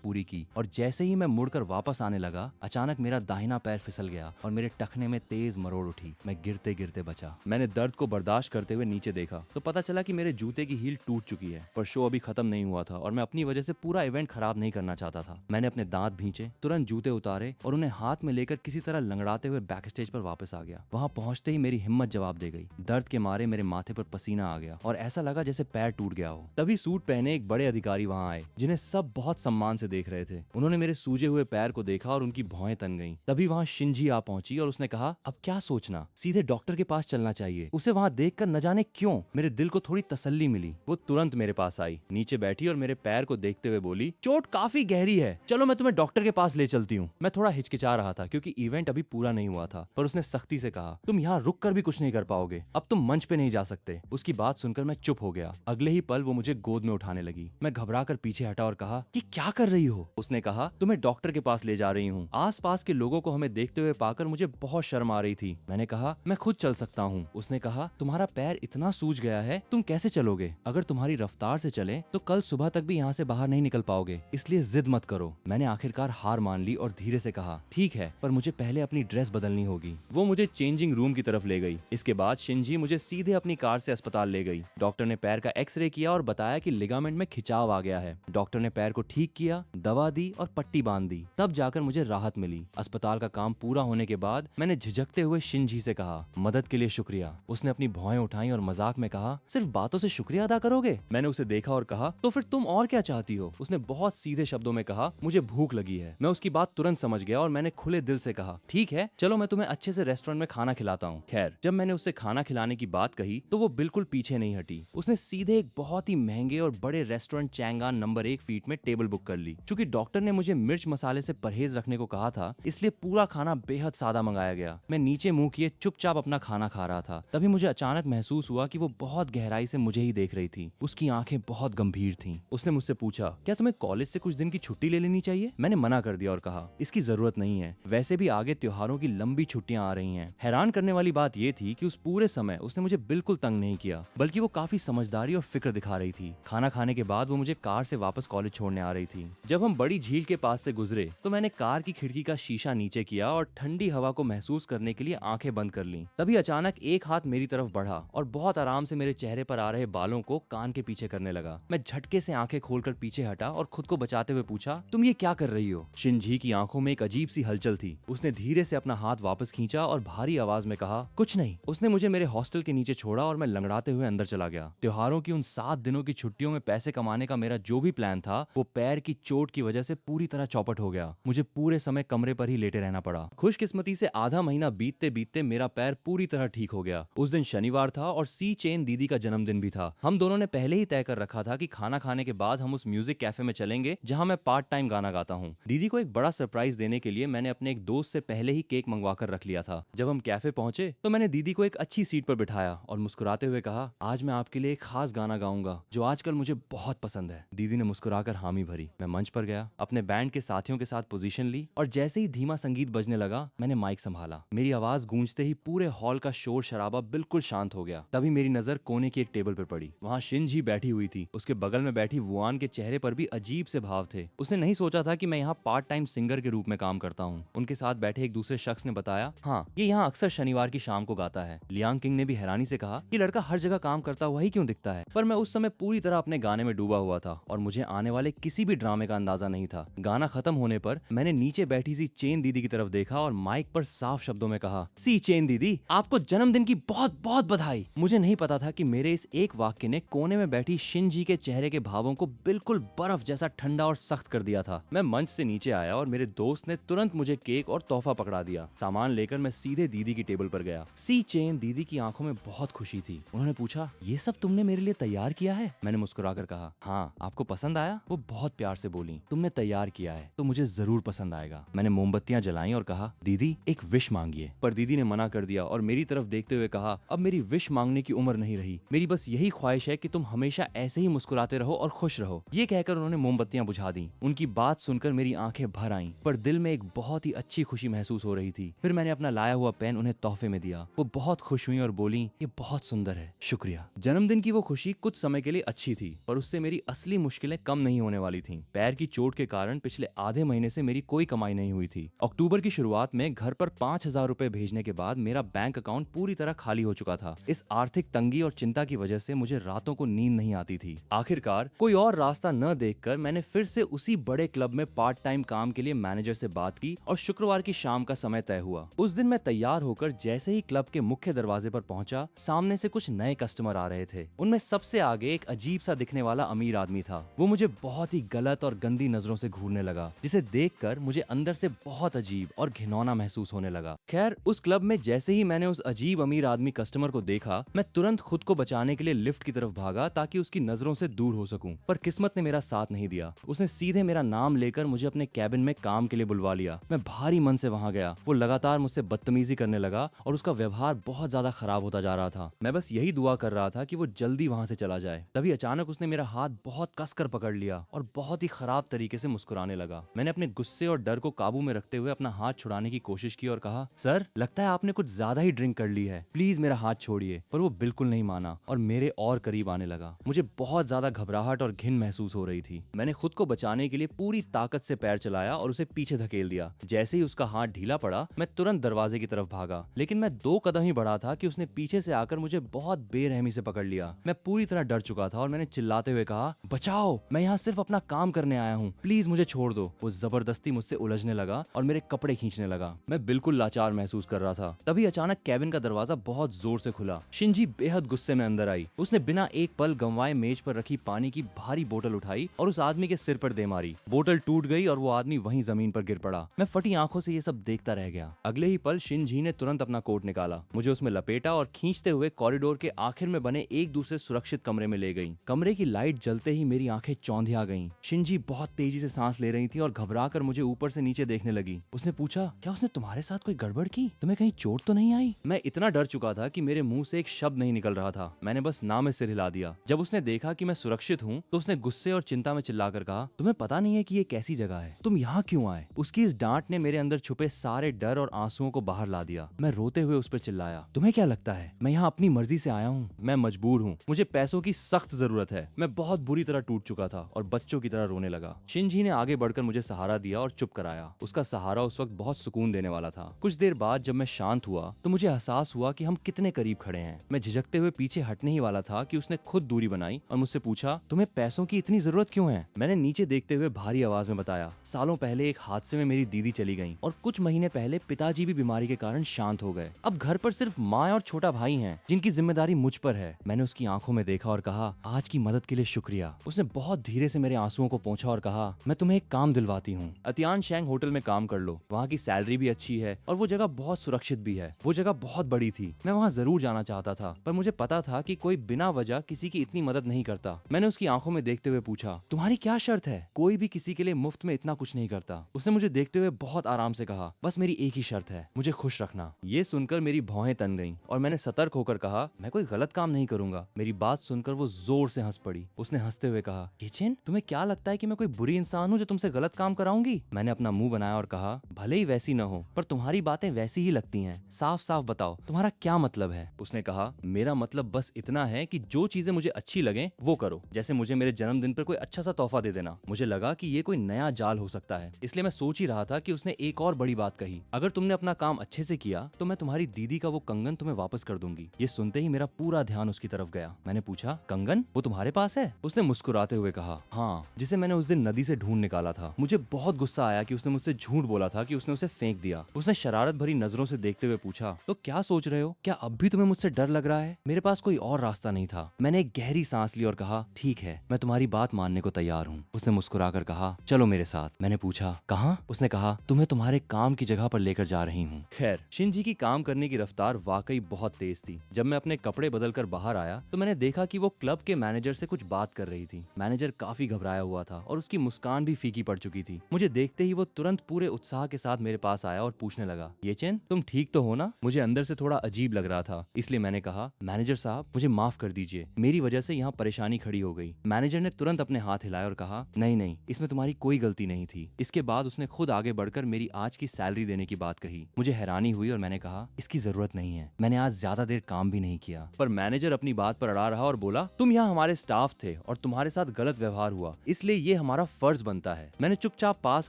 पूरी की और जैसे ही मैं मुड़कर वापस आने लगा, अचानक मेरा दाहिना पैर फिसल गया और मेरे टखने में तेज मरोड़ उठी। मैं गिरते गिरते बचा। मैंने दर्द को बर्दाश्त करते हुए नीचे देखा तो पता चला कि मेरे जूते की हील टूट चुकी है, पर शो अभी खत्म नहीं हुआ था और मैं अपनी वजह से पूरा इवेंट खराब नहीं करना चाहता था। मैंने अपने दांत भींचे, तुरंत जूते उतारे और उन्हें हाथ में लेकर किसी तरह लंगड़ाते हुए बैक स्टेज पर वापस आ गया। वहां पहुंचते ही मेरी हिम्मत जवाब दे गई। दर्द के मारे मेरे माथे पर पसीना आ गया और ऐसा लगा जैसे पैर टूट गया हो। तभी सूट पहने एक बड़े अधिकारी वहां आए, जिन्हें सब बहुत सम्मान से देख रहे थे। उन्होंने मेरे सूजे हुए पैर को देखा और उनकी भौहें तन गईं। तभी वहां शिंजी आ पहुंची और उसने कहा, अब क्या सोचना, सीधे डॉक्टर के पास चलना चाहिए। उसे वहां देखकर न जाने क्यों मेरे दिल को थोड़ी तसल्ली मिली। वो तुरंत मेरे पास आई, नीचे बैठी और मेरे पैर को देखते हुए बोली, चोट काफी गहरी है, चलो मैं तुम्हें डॉक्टर के पास ले चलती हूँ। मैं थोड़ा हिचकिचा रहा था क्योंकि इवेंट अभी पूरा नहीं हुआ था, पर उसने सख्ती से कहा, तुम यहाँ रुक कर भी कुछ नहीं कर पाओगे, अब तुम मंच पे नहीं जा सकते। उसकी बात सुनकर मैं चुप हो गया। अगले ही पल वो मुझे गोद में उठाने लगी। मैं घबरा कर पीछे हटा और कहा, कि क्या कर रही हो? उसने कहा, तुम्हें डॉक्टर के पास ले जा रही हूँ। आस पास के लोगों को हमें देखते हुए पाकर मुझे बहुत शर्म आ रही थी। मैंने कहा, मैं खुद चल सकता हूँ। उसने कहा, तुम्हारा पैर इतना सूज गया है, तुम कैसे चलोगे? अगर तुम्हारी रफ्तार से चले तो कल सुबह तक भी यहाँ से बाहर नहीं निकल पाओगे, इसलिए जिद मत करो। मैंने आखिरकार हार मान ली और धीरे से कहा, ठीक है, पर मुझे पहले अपनी ड्रेस बदलनी होगी। वो मुझे चेंजिंग रूम की तरफ ले गई। इसके बाद शिंजी मुझे सीधे अपनी कार से अस्पताल ले गई। डॉक्टर ने पैर का एक्सरे किया और बताया कि लिगामेंट में खिंचाव आ गया है। डॉक्टर ने पैर को ठीक किया, दवा दी और पट्टी बांध दी। तब जाकर मुझे राहत मिली। अस्पताल का काम पूरा होने के बाद मैंने झिझकते हुए शिंजी से कहा, मदद के लिए शुक्रिया। उसने अपनी भौहें उठाई और मजाक में कहा, सिर्फ बातों से शुक्रिया अदा करोगे? मैंने उसे देखा और कहा, तो फिर तुम और क्या चाहती हो? उसने बहुत सीधे शब्दों में कहा, मुझे भूख लगी है। मैं उसकी बात तुरंत समझ गया और मैंने खुले दिल से कहा, ठीक है, चलो मैं तुम्हें अच्छे से रेस्टोरेंट में खाना खिलाता हूँ। खैर, जब मैंने उससे खाना खिलाने की बात कही तो वो बिल्कुल पीछे नहीं हटी। उसने सीधे एक बहुत ही महंगे और बड़े रेस्टोरेंट चैंगान नंबर 1 फीट में टेबल बुक कर ली। चूंकि डॉक्टर ने मुझे मिर्च मसाले से परहेज रखने को कहा था, इसलिए पूरा खाना बेहद सादा मंगाया गया। मैं नीचे मुंह किए चुपचाप अपना खाना खा रहा था। तभी मुझे अचानक महसूस हुआ कि वो बहुत गहराई से मुझे ही देख रही थी। उसकी आंखें बहुत गंभीर थीं। उसने मुझसे पूछा, क्या तुम्हें कॉलेज से कुछ दिन की छुट्टी ले लेनी चाहिए? मैंने मना कर दिया और कहा, इसकी जरूरत नहीं है, वैसे भी आगे त्योहारों की लंबी छुट्टियां आ रही हैं। हैरान करने वाली बात यह थी कि उस पूरे समय उसने मुझे बिल्कुल तंग नहीं किया, बल्कि वो काफी समझदारी और फिक्र दिखा रही थी। खाना खाने के बाद वो मुझे कार से वापस कॉलेज छोड़ने आ रही थी। जब हम बड़ी झील के पास से गुजरे तो मैंने कार की खिड़की का शीशा नीचे किया और ठंडी हवा को महसूस करने के लिए आंखें बंद कर लीं। तभी अचानक एक हाथ मेरी तरफ बढ़ा और बहुत आराम से मेरे चेहरे पर आ रहे बालों को कान के पीछे करने लगा। मैं झटके से आंखें खोलकर पीछे हटा और खुद को बचाते हुए पूछा, तुम ये क्या कर रही हो? शिंजी की आंखों में एक अजीब सी हलचल थी। उसने धीरे से अपना हाथ वापस खींचा और भारी आवाज में कहा, कुछ नहीं। उसने मुझे मेरे हॉस्टल के नीचे छोड़ा और मैं लंगड़ाते हुए अंदर चला गया। त्योहारों की उन 7 दिनों की छुट्टियों में पैसे कमाने का मेरा जो भी प्लान था, वो पैर की चोट की वजह से पूरी तरह चौपट हो गया। मुझे पूरे समय कमरे पर ही लेटे रहना पड़ा। खुशकिस्मती से आधा महीना बीतते बीतते मेरा पैर पूरी तरह ठीक हो गया। उस दिन शनिवार था और सी चेन दीदी का जन्मदिन भी था। हम दोनों ने पहले ही तय कर रखा था कि खाना खाने के बाद हम उस म्यूजिक कैफे में चलेंगे जहां मैं पार्ट टाइम गाना गाता हूं। दीदी को एक बड़ा सरप्राइज देने के लिए मैंने अपने एक दोस्त से पहले ही केक मंगवा कर रख लिया था। जब हम कैफे पहुंचे तो मैंने दीदी को एक अच्छी सीट पर बिठाया और मुस्कुराते हुए कहा, आज मैं आपके लिए एक खास गाना गाऊंगा जो आजकल मुझे बहुत पसंद है। दीदी ने मुस्कुराकर हामी भरी। मैं मंच पर गया, अपने बैंड के साथियों के साथ पोजीशन ली और जैसे ही धीमा संगीत बजने लगा मैंने माइक संभाला। मेरी आवाज गूंजते ही पूरे हॉल का शोर शराबा बिल्कुल शांत हो गया। तभी मेरी नजर कोने की एक टेबल पर पड़ी। वहाँ शिंजी बैठी हुई थी। उसके बगल में बैठी वुआन के चेहरे पर भी अजीब से भाव थे। उसने नहीं सोचा था कि मैं यहाँ पार्ट टाइम सिंगर के रूप में काम करता हूँ। उनके साथ बैठे एक दूसरे शख्स ने बताया, हाँ, ये यहाँ अक्सर शनिवार की शाम को गाता है। लियांग किंग ने भी हैरानी से कहा, ये लड़का हर जगह काम करता हुआ ही क्यों दिखता है? पर मैं उस समय पूरी तरह अपने गाने में डूबा हुआ था और मुझे आने वाले किसी भी ड्रामे का अंदाजा नहीं था। गाना खत्म होने पर मैंने नीचे बैठी सी चेन दीदी की तरफ देखा और माइक पर साफ शब्दों में कहा, सी चेन दीदी, आपको जन्मदिन की बहुत बहुत बधाई। मुझे नहीं पता था कि मेरे इस एक वाक्य ने कोने में बैठी शिंजी के चेहरे के भावों को बिल्कुल बर्फ जैसा ठंडा और सख्त कर दिया था। मैं मंच से नीचे आया और मेरे दोस्त ने तुरंत मुझे केक और तोहफा पकड़ा दिया। सामान लेकर मैं सीधे दीदी की टेबल पर गया। सी चेन दीदी की आंखों में बहुत खुशी थी। उन्होंने पूछा, ये सब तुमने मेरे लिए तैयार किया है? मैंने मुस्कुराकर कहा, हाँ। आपको पसंद आया? वो बहुत प्यार से बोली, तुमने तैयार किया है तो मुझे जरूर पसंद आएगा। मैंने मोमबत्तियां जलाई और कहा, दीदी एक विश मांगिए। पर दीदी ने मना कर दिया और मेरी तरफ देखते हुए कहा, अब मेरी विश मांगने की उम्र नहीं रही। मेरी बस यही ख्वाहिश है कि तुम हमेशा ऐसे ही मुस्कुराते रहो और खुश रहो। ये कहकर उन्होंने मोमबत्तियां बुझा दी। उनकी बात सुनकर मेरी आंखें भर आईं, पर दिल में एक बहुत ही अच्छी खुशी महसूस हो रही थी। फिर मैंने अपना लाया हुआ पेन उन्हें तोहफे में दिया। वो बहुत खुश हुई और बोली, ये बहुत सुंदर है, शुक्रिया। जन्मदिन की वो खुशी कुछ समय के लिए अच्छी थी, पर उससे मेरी असली मुश्किलें कम नहीं होने वाली थीं। पैर की चोट के कारण पिछले आधे महीने से मेरी कोई कमाई नहीं हुई थी। अक्टूबर की शुरुआत में घर पर 5,000 रुपए भेजने के बाद मेरा बैंक अकाउंट पूरी तरह खाली हो चुका था। इस आर्थिक तंगी और चिंता की वजह से मुझे रातों को नींद नहीं आती थी। आखिरकार कोई और रास्ता न देखकर मैंने फिर से उसी बड़े क्लब में पार्ट टाइम काम के लिए मैनेजर से बात की और शुक्रवार की शाम का समय तय हुआ। उस दिन मैं तैयार होकर जैसे ही क्लब के मुख्य दरवाजे पर पहुंचा, सामने से कुछ नए कस्टमर आ रहे थे। उनमें सबसे आगे एक अजीब सा दिखने वाला अमीर आदमी था। वो मुझे बहुत ही गलत और गंदी नजरों से घूरने लगा, जिसे देखकर मुझे अंदर से बहुत अजीब और घिनौना महसूस होने लगा। खैर, उस क्लब में जैसे ही मैंने उस अजीब अमीर आदमी कस्टमर को देखा, मैं तुरंत खुद को बचाने के लिए लिफ्ट की तरफ भागा ताकि उसकी नजरों से दूर हो सकूं। पर किस्मत ने मेरा साथ नहीं दिया। उसने सीधे मेरा नाम लेकर मुझे अपने कैबिन में काम के लिए बुलवा लिया। मैं भारी मन से वहां गया। वो लगातार मुझसे बदतमीजी करने लगा और उसका व्यवहार बहुत ज्यादा खराब होता जा रहा था। मैं बस यही दुआ कर रहा था कि वो जल्दी वहां से चला जाए। तभी अचानक उसने मेरा हाथ बहुत कसकर पकड़ लिया और बहुत ही खराब तरीके से मुस्कुराने लगा। मैंने अपने गुस्से और डर को काबू में रखते हुए अपना हाथ छुड़ाने की कोशिश की और कहा, सर, लगता है आपने कुछ ज्यादा ही ड्रिंक कर ली है, प्लीज मेरा हाथ छोड़िए। पर वो बिल्कुल नहीं माना और मेरे और करीब आने लगा। मुझे बहुत ज्यादा घबराहट और घिन महसूस हो रही थी। मैंने खुद को बचाने के लिए पूरी ताकत से पैर चलाया और उसे पीछे धकेल दिया। जैसे ही उसका हाथ ढीला पड़ा, मैं तुरंत दरवाजे की तरफ भागा, लेकिन मैं 2 कदम ही बढ़ा था कि उसने पीछे से आकर मुझे बहुत बेरहमी से पकड़ लिया। मैं पूरी तरह डर चुका था और मैंने चिल्लाते हुए कहा, बचाओ, मैं यहाँ सिर्फ अपना काम करने आया हूँ, प्लीज मुझे छोड़ दो। वो जबरदस्ती मुझसे उलझने लगा और मेरे कपड़े खींचने लगा। मैं बिल्कुल लाचार महसूस कर रहा था। तभी अचानक कैबिन का दरवाजा बहुत जोर से खुला। शिंजी बेहद गुस्से में अंदर आई। उसने बिना एक पल गंवाए मेज पर रखी पानी की भारी बोतल उठाई और उस आदमी के सिर पर दे मारी। बोतल टूट गई और वो आदमी वहीं जमीन पर गिर पड़ा। मैं फटी आंखों से ये सब देखता रह गया। अगले ही पल शिंजी ने तुरंत अपना कोट निकाला, मुझे उसमें लपेटा और खींचते हुए कॉरिडोर के आखिर में बने एक दूसरे सुरक्षित कमरे में ले गई। कमरे की लाइट जलते ही मेरी आंखें चौंधिया गईं। शिंजी बहुत तेजी से सांस ले रही थी और घबराकर मुझे ऊपर से नीचे देखने लगी। उसने पूछा, क्या उसने तुम्हारे साथ कोई गड़बड़ की? तुम्हें कहीं चोट तो नहीं आई? मैं इतना डर चुका था कि मेरे मुंह से एक शब्द नहीं निकल रहा था। मैंने बस ना में सिर हिला दिया। जब उसने देखा कि मैं सुरक्षित हूँ तो उसने गुस्से और चिंता में चिल्लाकर कहा, तुम्हें पता नहीं है कि ये कैसी जगह है? तुम यहाँ क्यों आए? उसकी इस डांट ने मेरे अंदर छुपे सारे डर और आंसुओं को बाहर ला दिया। मैं रोते हुए उस पर चिल्लाया, तुम्हें क्या लगता है मैं यहाँ अपनी मर्जी से आया हूँ? मैं मजबूर हूँ, मुझे पैसों की सख्त जरूरत है। मैं बहुत बुरी तरह टूट चुका था और बच्चों की तरह रोने लगा। शिंजी ने आगे बढ़कर मुझे सहारा दिया और चुप कराया। उसका सहारा उस वक्त बहुत सुकून देने वाला था। कुछ देर बाद जब मैं शांत हुआ तो मुझे एहसास हुआ कि हम कितने करीब खड़े हैं। मैं झिझकते हुए पीछे हटने ही वाला था कि उसने खुद दूरी बनाई और मुझसे पूछा, तुम्हें पैसों की इतनी जरूरत क्यों है? मैंने नीचे देखते हुए भारी आवाज में बताया, सालों पहले एक हादसे में मेरी दीदी चली गई और कुछ महीने पहले पिताजी भी बीमारी के कारण शांत हो गए। अब घर पर सिर्फ माँ और छोटा भाई हैं, जिनकी जिम्मेदारी मुझ पर है। मैंने उसकी आंखों में देखा और कहा, आज की मदद के लिए शुक्रिया। उसने बहुत धीरे से मेरे आंसुओं को पोंछा और कहा, मैं तुम्हें एक काम दिलवाती हूँ, अतियान शैंग होटल में काम कर लो। वहाँ की सैलरी भी अच्छी है और वो जगह बहुत सुरक्षित भी है। वो जगह बहुत बड़ी थी, मैं वहाँ जरूर जाना चाहता था, पर मुझे पता था कि कोई बिना वजह किसी की इतनी मदद नहीं करता। मैंने उसकी आंखों में देखते हुए पूछा, तुम्हारी क्या शर्त है? कोई भी किसी के लिए मुफ्त में इतना कुछ नहीं करता। उसने मुझे देखते हुए बहुत आराम से कहा, बस मेरी एक ही शर्त है, मुझे खुश रखना। ये सुनकर मेरी भौहें तन गईं और मैंने सतर्क होकर कहा, मैं कोई गलत काम नहीं करूंगा। मेरी बात सुनकर वो जोर से हंस पड़ी। उसने हंसते हुए कहा, किचन, तुम्हें क्या लगता है कि मैं कोई बुरी इंसान हूँ जो तुमसे गलत काम कराऊंगी? मैंने अपना मुंह बनाया और कहा, भले ही वैसी न हो, पर तुम्हारी बातें वैसी ही लगती हैं। साफ साफ बताओ, तुम्हारा क्या मतलब है? उसने कहा, मेरा मतलब बस इतना है कि जो चीजें मुझे अच्छी लगे वो करो। जैसे मुझे मेरे जन्मदिन पर कोई अच्छा सा तोहफा दे देना। मुझे लगा कि ये कोई नया जाल हो सकता है, इसलिए मैं सोच ही रहा था कि उसने एक और बड़ी बात कही, अगर तुमने अपना काम अच्छे से किया तो मैं तुम्हारी दीदी का वो कंगन तुम्हें वापस कर दूंगी। ये सुनते ही मेरा पूरा ध्यान उसकी तरफ गया। मैंने पूछा, कंगन, वो तुम्हारे पास है? उसने मुस्कुराते हुए कहा, हाँ, जिसे मैंने उस दिन नदी से ढूंढ निकाला था। मुझे बहुत गुस्सा आया कि उसने मुझसे झूठ बोला था कि उसने उसे फेंक दिया। उसने शरारत भरी नजरों से देखते हुए पूछा, तो क्या सोच रहे हो? क्या अब भी तुम्हें मुझसे डर लग रहा है? मेरे पास कोई और रास्ता नहीं था। मैंने एक गहरी सांस ली और कहा, ठीक है, मैं तुम्हारी बात मानने को तैयार हूँ। उसने मुस्कुराकर कहा, चलो मेरे साथ। मैंने पूछा, कहाँ? उसने कहा, तुम्हें तुम्हारे काम की जगह पर लेकर जा रही हूँ। खैर, शिंजी की काम करने की रफ्तार वाकई बहुत तेज थी। जब मैं अपने कपड़े बदल कर बाहर आया तो मैंने देखा कि वो क्लब के मैनेजर से कुछ बात कर रही थी। मैनेजर काफी घबराया हुआ था और उसकी मुस्कान भी फीकी पड़ चुकी थी। मुझे देखते ही वो तुरंत पूरे उत्साह के साथ मेरे पास आया और पूछने लगा, ये चेन, तुम ठीक तो हो ना? मुझे अंदर से थोड़ा अजीब लग रहा था, इसलिए मैंने कहा, मैनेजर साहब, मुझे माफ कर दीजिए, मेरी वजह से यहाँ परेशानी खड़ी हो गई। मैनेजर ने तुरंत अपने हाथ हिलाए और कहा, नहीं नहीं, इसमें तुम्हारी कोई गलती नहीं थी। इसके बाद उसने खुद आगे बढ़कर मेरी आज की सैलरी देने की बात कही। मुझे हैरानी हुई और मैंने कहा, इसकी जरूरत नहीं है, मैंने आज ज्यादा देर काम भी नहीं किया। पर मैनेजर अपनी बात पर अड़ा रहा और बोला, तुम यहाँ हमारे स्टाफ थे और तुम्हारे साथ गलत व्यवहार हुआ, इसलिए ये हमारा फर्ज बनता है। मैंने चुपचाप पास